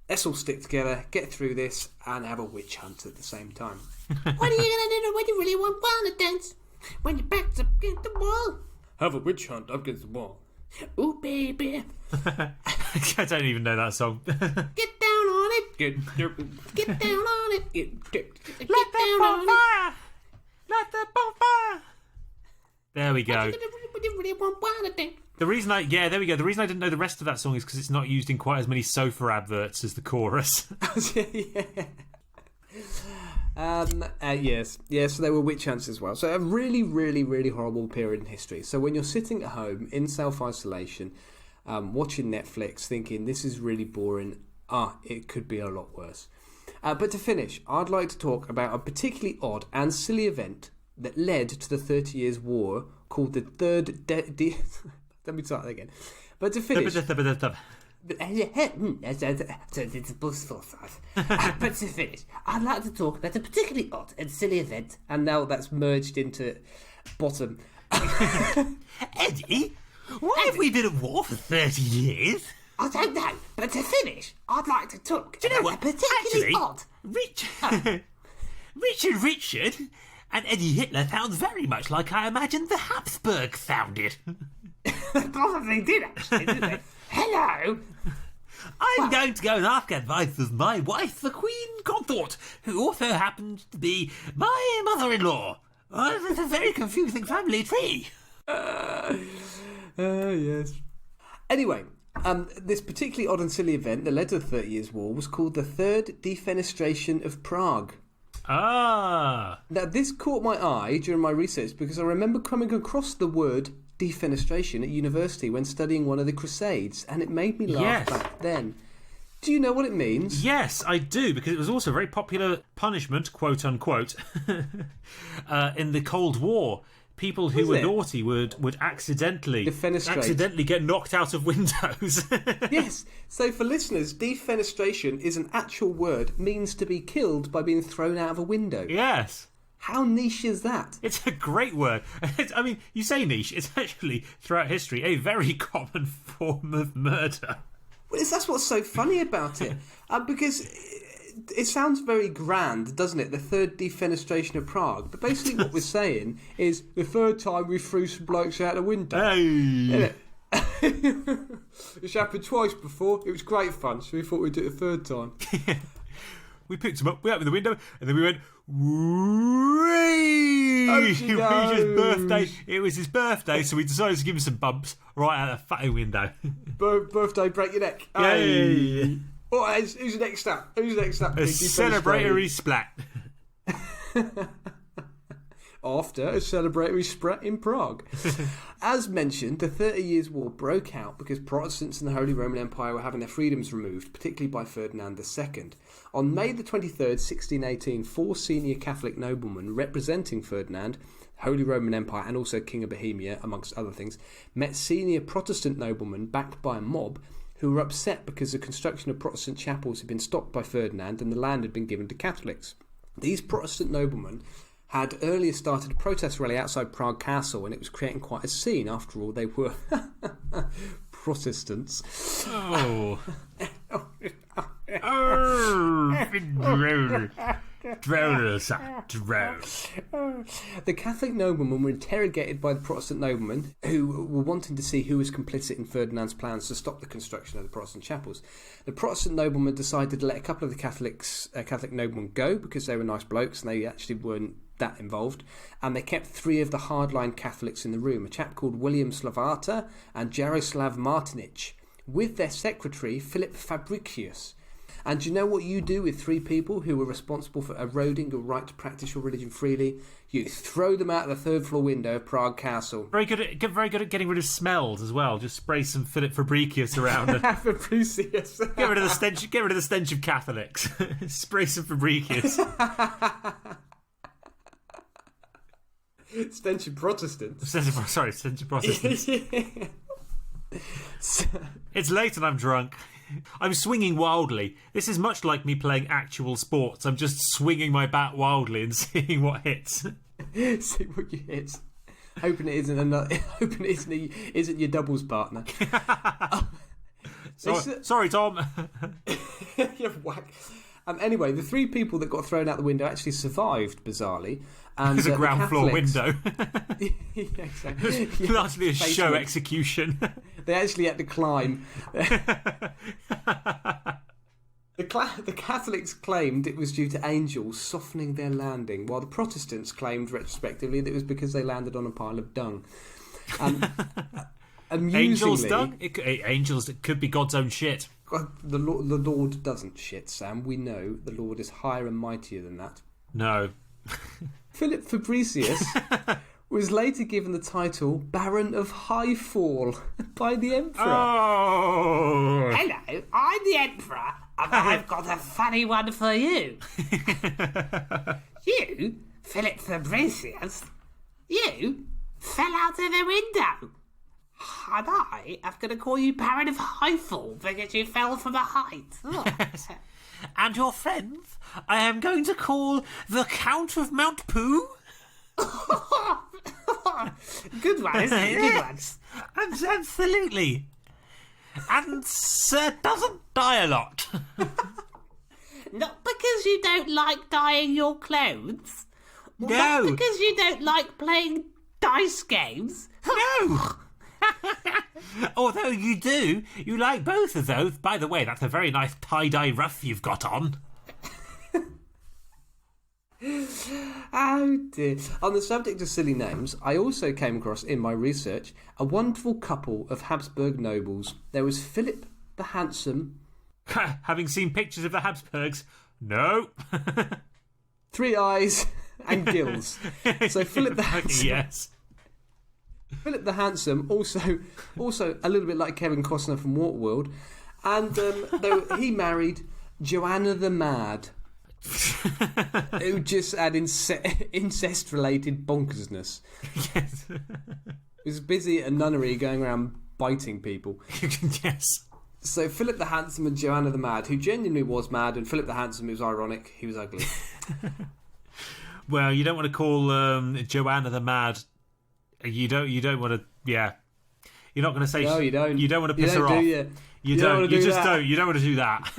B: Let's all stick together, get through this, and have a witch hunt at the same time.
C: What are you going to do when you really want to dance? When your back's up against the wall?
B: Have a witch hunt up against the wall.
C: Ooh, baby.
A: I don't even know that song.
C: Get down on it. Get down on it. Get
A: Let the bonfire! Let the bonfire! There we go. The reason there we go. The reason I didn't know the rest of that song is because it's not used in quite as many sofa adverts as the chorus.
B: Yes, so there were witch hunts as well. So a really, really, really horrible period in history. So when you're sitting at home in self-isolation, watching Netflix, thinking this is really boring, it could be a lot worse. But to finish, I'd like to talk about a particularly odd and silly event that led to the 30 Years' War called the Third... Let me start that again. But to finish...
C: It's blissful stuff. But to finish, I'd like to talk about a particularly odd and silly event.
B: And now that's merged into bottom.
A: Eddie, why have we been at war for 30 years?
C: I don't know, but to finish, I'd like to talk
A: Do you know what?
C: a particularly odd...
A: Richard and Eddie Hitler sound very much like I imagined the Habsburg sounded.
C: They probably did, actually, didn't they? Hello!
A: I'm going to go and ask advice of my wife, the Queen Consort, who also happens to be my mother-in-law. It's a very confusing family tree.
B: Yes. Anyway, this particularly odd and silly event that led to the 30 Years' War was called the Third Defenestration of Prague.
A: Ah.
B: Now, this caught my eye during my research because I remember coming across the word defenestration at university when studying one of the Crusades, and it made me laugh back then. Do you know what it means?
A: Yes, I do, because it was also a very popular punishment, quote unquote, in the Cold War. People who were naughty would accidentally get knocked out of windows.
B: Yes. So for listeners, defenestration is an actual word, means to be killed by being thrown out of a window.
A: Yes.
B: How niche is that?
A: It's a great word. I mean, you say niche, it's actually, throughout history, a very common form of murder.
B: Well, that's what's so funny about it. Because it sounds very grand, doesn't it? The Third Defenestration of Prague. But basically what we're saying is the third time we threw some blokes out the window.
A: Hey!
B: It's happened twice before. It was great fun, so we thought we'd do it a third time.
A: We picked him up, we opened the window, and then we went, whee! It was his birthday, so we decided to give him some bumps right out the fucking window.
B: Birthday, break your neck.
A: Yay!
B: Right, who's next up?
A: A celebratory splat.
B: After a celebratory sprat in Prague. As mentioned, the 30 Years' War broke out because Protestants in the Holy Roman Empire were having their freedoms removed, particularly by Ferdinand II. On May the 23rd, 1618, 4 senior Catholic noblemen representing Ferdinand, Holy Roman Empire and also King of Bohemia, amongst other things, met senior Protestant noblemen backed by a mob who were upset because the construction of Protestant chapels had been stopped by Ferdinand and the land had been given to Catholics. These Protestant noblemen had earlier started a protest rally outside Prague Castle, and it was creating quite a scene. After all, they were Protestants.
A: Oh.
B: The Catholic noblemen were interrogated by the Protestant noblemen who were wanting to see who was complicit in Ferdinand's plans to stop the construction of the Protestant chapels. The Protestant noblemen decided to let a couple of the Catholic noblemen go because they were nice blokes and they actually weren't that involved, and they kept 3 of the hardline Catholics in the room, a chap called William Slavata and Jaroslav Martinich, with their secretary, Philip Fabricius. And do you know what you do with 3 people who were responsible for eroding your right to practice your religion freely? You throw them out the 3rd floor window of Prague Castle.
A: Very good at getting rid of smells as well. Just spray some Philip Fabricius around.
B: Fabricius.
A: Get rid of the stench. Get rid of the stench of Catholics. Spray some Fabricius.
B: Stench of Protestants.
A: Stench of Protestants. It's late and I'm drunk. I'm swinging wildly. This is much like me playing actual sports. I'm just swinging my bat wildly and seeing what hits.
B: See what you hit. Hoping it isn't your doubles partner.
A: Sorry, Tom.
B: You're whack. Anyway, the 3 people that got thrown out the window actually survived, bizarrely. And
A: there's a ground floor window.
B: Yeah, exactly.
A: Largely a show execution.
B: They actually had to climb. The Catholics claimed it was due to angels softening their landing, while the Protestants claimed retrospectively that it was because they landed on a pile of dung.
A: Angels dung? It could be God's own shit.
B: The Lord doesn't shit, Sam. We know the Lord is higher and mightier than that.
A: No.
B: Philip Fabricius was later given the title Baron of Highfall by the Emperor.
A: Oh!
C: Hello, I'm the Emperor, and I've got a funny one for you. You, Philip Fabricius, you fell out of the window. And I am going to call you Baron of Highfall because you fell from a height.
A: And your friends, I am going to call the Count of Mount Poo.
C: Good one, isn't it?
A: Yes, absolutely. And Sir doesn't die a lot.
C: Not because you don't like dyeing your clothes.
A: No.
C: Not because you don't like playing dice games.
A: No. Although you do. You like both of those. By the way, that's a very nice tie-dye ruff you've got on.
B: Oh dear. On the subject of silly names, I also came across in my research a wonderful couple of Habsburg nobles. There was Philip the Handsome.
A: Having seen pictures of the Habsburgs, no.
B: 3 eyes and gills. So Philip the Handsome.
A: Yes.
B: Philip the Handsome, also a little bit like Kevin Costner from Waterworld, and he married Joanna the Mad, who just had incest-related bonkersness.
A: Yes.
B: He was busy at a nunnery going around biting people.
A: Yes.
B: So Philip the Handsome and Joanna the Mad, who genuinely was mad, and Philip the Handsome, it was ironic, he was ugly.
A: Well, you don't want to call Joanna the Mad. You don't want to. Yeah, you're not going to say.
B: No, you don't.
A: You don't want to piss her off. You don't. You just don't. You don't want to do that.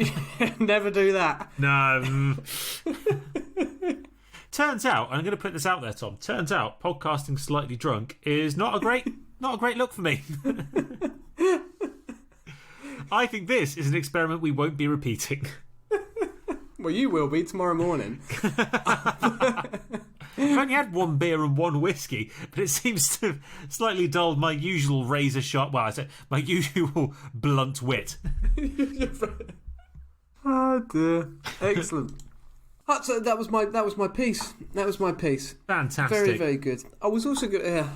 B: Never do that.
A: No. Turns out, I'm going to put this out there, Tom. Turns out, podcasting slightly drunk is not a great look for me. I think this is an experiment we won't be repeating.
B: Well, you will be tomorrow morning.
A: I've only had 1 beer and 1 whiskey, but it seems to have slightly dulled my usual razor sharp. Well, I said my usual blunt wit.
B: Oh dear! Excellent. So that was my piece. That was my piece.
A: Fantastic.
B: Very, very good. I was also good. Yeah,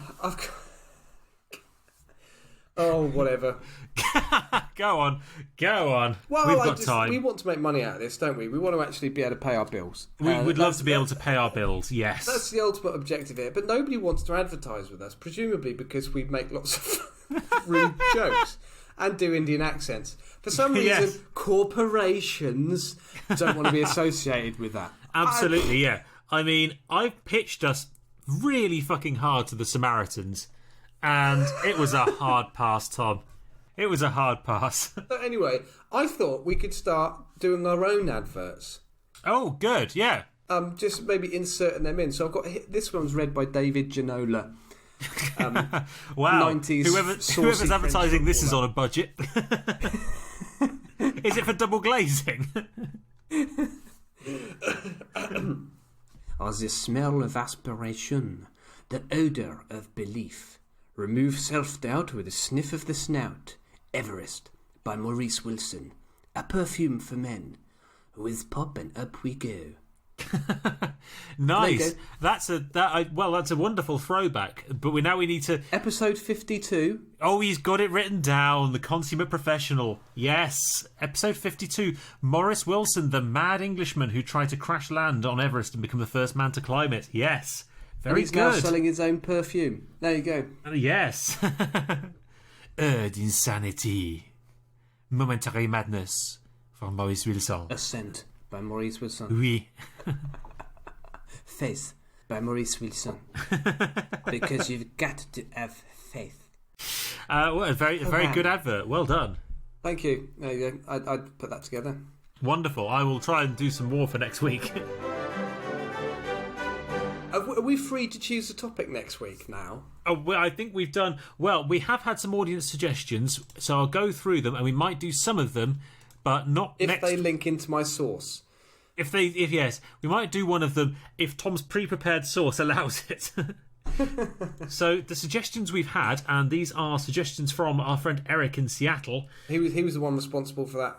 B: oh, whatever.
A: Go on.
B: Well,
A: we've got time.
B: We want to make money out of this, don't we? We want to actually be able to pay our bills.
A: We would love to be able to pay our bills, yes.
B: That's the ultimate objective here. But nobody wants to advertise with us, presumably because we make lots of rude jokes and do Indian accents. For some reason,
A: Yes.
B: corporations don't want to be associated with that.
A: Absolutely, yeah. I mean, I've pitched us really fucking hard to the Samaritans, and it was a hard pass, Tom. It was a hard pass.
B: But anyway, I thought we could start doing our own adverts.
A: Oh, good, yeah.
B: Just maybe inserting them in. So I've got this one's read by David Ginola.
A: Wow.
B: 90s
A: Whoever's advertising this is on a budget. Is it for double glazing?
B: The smell of aspiration, the odour of belief. Remove self-doubt with a sniff of the snout. Everest,
C: by Maurice Wilson. A perfume for men. With pop and up we go.
A: Nice. That's a wonderful throwback. But we need to
B: Episode 52.
A: Oh, he's got it written down. The consummate professional. Yes, episode 52. Maurice Wilson, the mad Englishman who tried to crash land on Everest and become the first man to climb it. Yes, very
B: he's
A: good.
B: Now selling his own perfume. There you go.
A: Yes. Earth insanity, momentary madness from Maurice Wilson.
B: Ascent by Maurice Wilson.
A: Oui.
C: Faith by Maurice Wilson. Because you've got to have faith.
A: Well, a very good advert. Well done.
B: Thank you. There you go. I'd put that together.
A: Wonderful. I will try and do some more for next week.
B: Are we free to choose a topic next week now?
A: Oh, well, I think we've done... Well, we have had some audience suggestions, so I'll go through them, and we might do some of them, but not
B: if they link into my source.
A: If yes, we might do one of them if Tom's pre-prepared source allows it. So the suggestions we've had, and these are suggestions from our friend Eric in Seattle.
B: He was the one responsible for that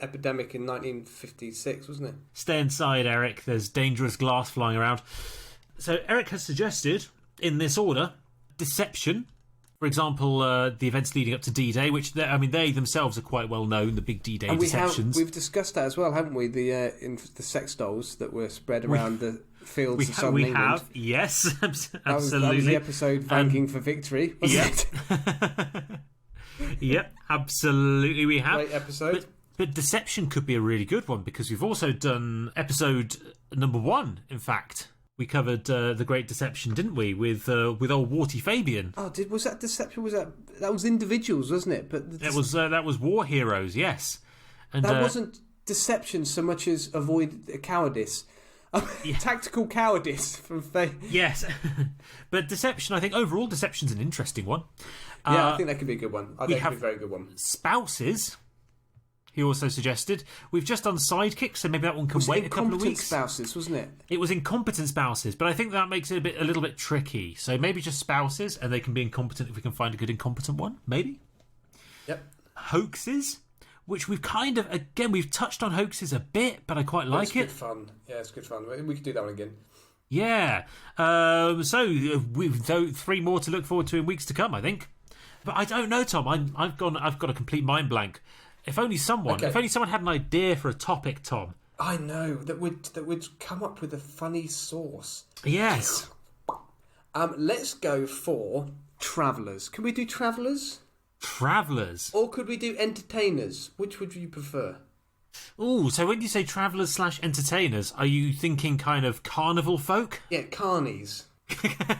B: epidemic in 1956, wasn't it?
A: Stay inside, Eric. There's dangerous glass flying around. So Eric has suggested, in this order, deception. For example, the events leading up to D-Day, which they themselves are quite well known. The big D-Day deceptions.
B: We've discussed that as well, haven't we? The sex dolls that were spread around the fields of southern England.
A: We have, yes, absolutely.
B: That was the episode Vanking for Victory, wasn't it?
A: Yep, absolutely. We have.
B: Great episode.
A: But deception could be a really good one because we've also done episode number 1. In fact. We covered the Great Deception, didn't we, with old Warty Fabian?
B: Oh, was that deception? That was individuals, wasn't it? But
A: that was war heroes, yes. And
B: that wasn't deception so much as avoid cowardice, tactical cowardice from faith.
A: Yes, but deception. I think overall deception's an interesting one.
B: Yeah, I think that could be a good one. I think it could be a very good one.
A: Spouses. He also suggested. We've just done sidekicks, so maybe that one can wait a couple of weeks.
B: Spouses, wasn't it?
A: It was incompetent spouses, but I think that makes it a little bit tricky. So maybe just spouses, and they can be incompetent if we can find a good incompetent one. Maybe.
B: Yep.
A: Hoaxes, which we've we've touched on hoaxes a bit, but I quite like it.
B: It's good fun. Yeah, it's good fun. We could do that one again.
A: Yeah. So we've 3 more to look forward to in weeks to come, I think. But I don't know, Tom. I've got a complete mind blank. If only someone had an idea for a topic, Tom.
B: I know that would come up with a funny source.
A: Yes.
B: Let's go for travellers. Can we do travellers?
A: Travellers.
B: Or could we do entertainers? Which would you prefer?
A: Ooh, so when you say travellers / entertainers, are you thinking kind of carnival folk?
B: Yeah, carnies.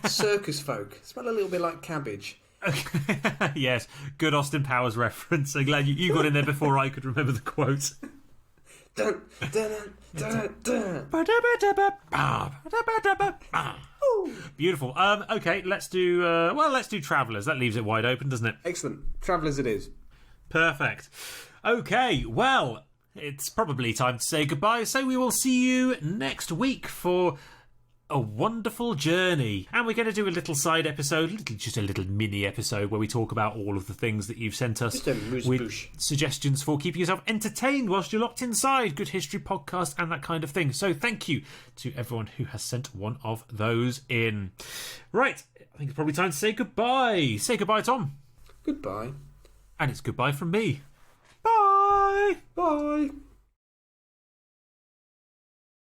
B: Circus folk. Smell a little bit like cabbage.
A: Yes, good Austin Powers reference. I'm glad you got in there before I could remember the quote. Beautiful. Okay, let's do Travellers. That leaves it wide open, doesn't it?
B: Excellent. Travellers it is.
A: Perfect. Okay, well, it's probably time to say goodbye, so we will see you next week for a wonderful journey. And we're going to do a little side episode, just a little mini episode where we talk about all of the things that you've sent us with suggestions for keeping yourself entertained whilst you're locked inside. Good history podcast and that kind of thing. So thank you to everyone who has sent one of those in. Right, I think it's probably time to say goodbye. Say goodbye, Tom.
B: Goodbye.
A: And it's goodbye from me. Bye.
B: Bye.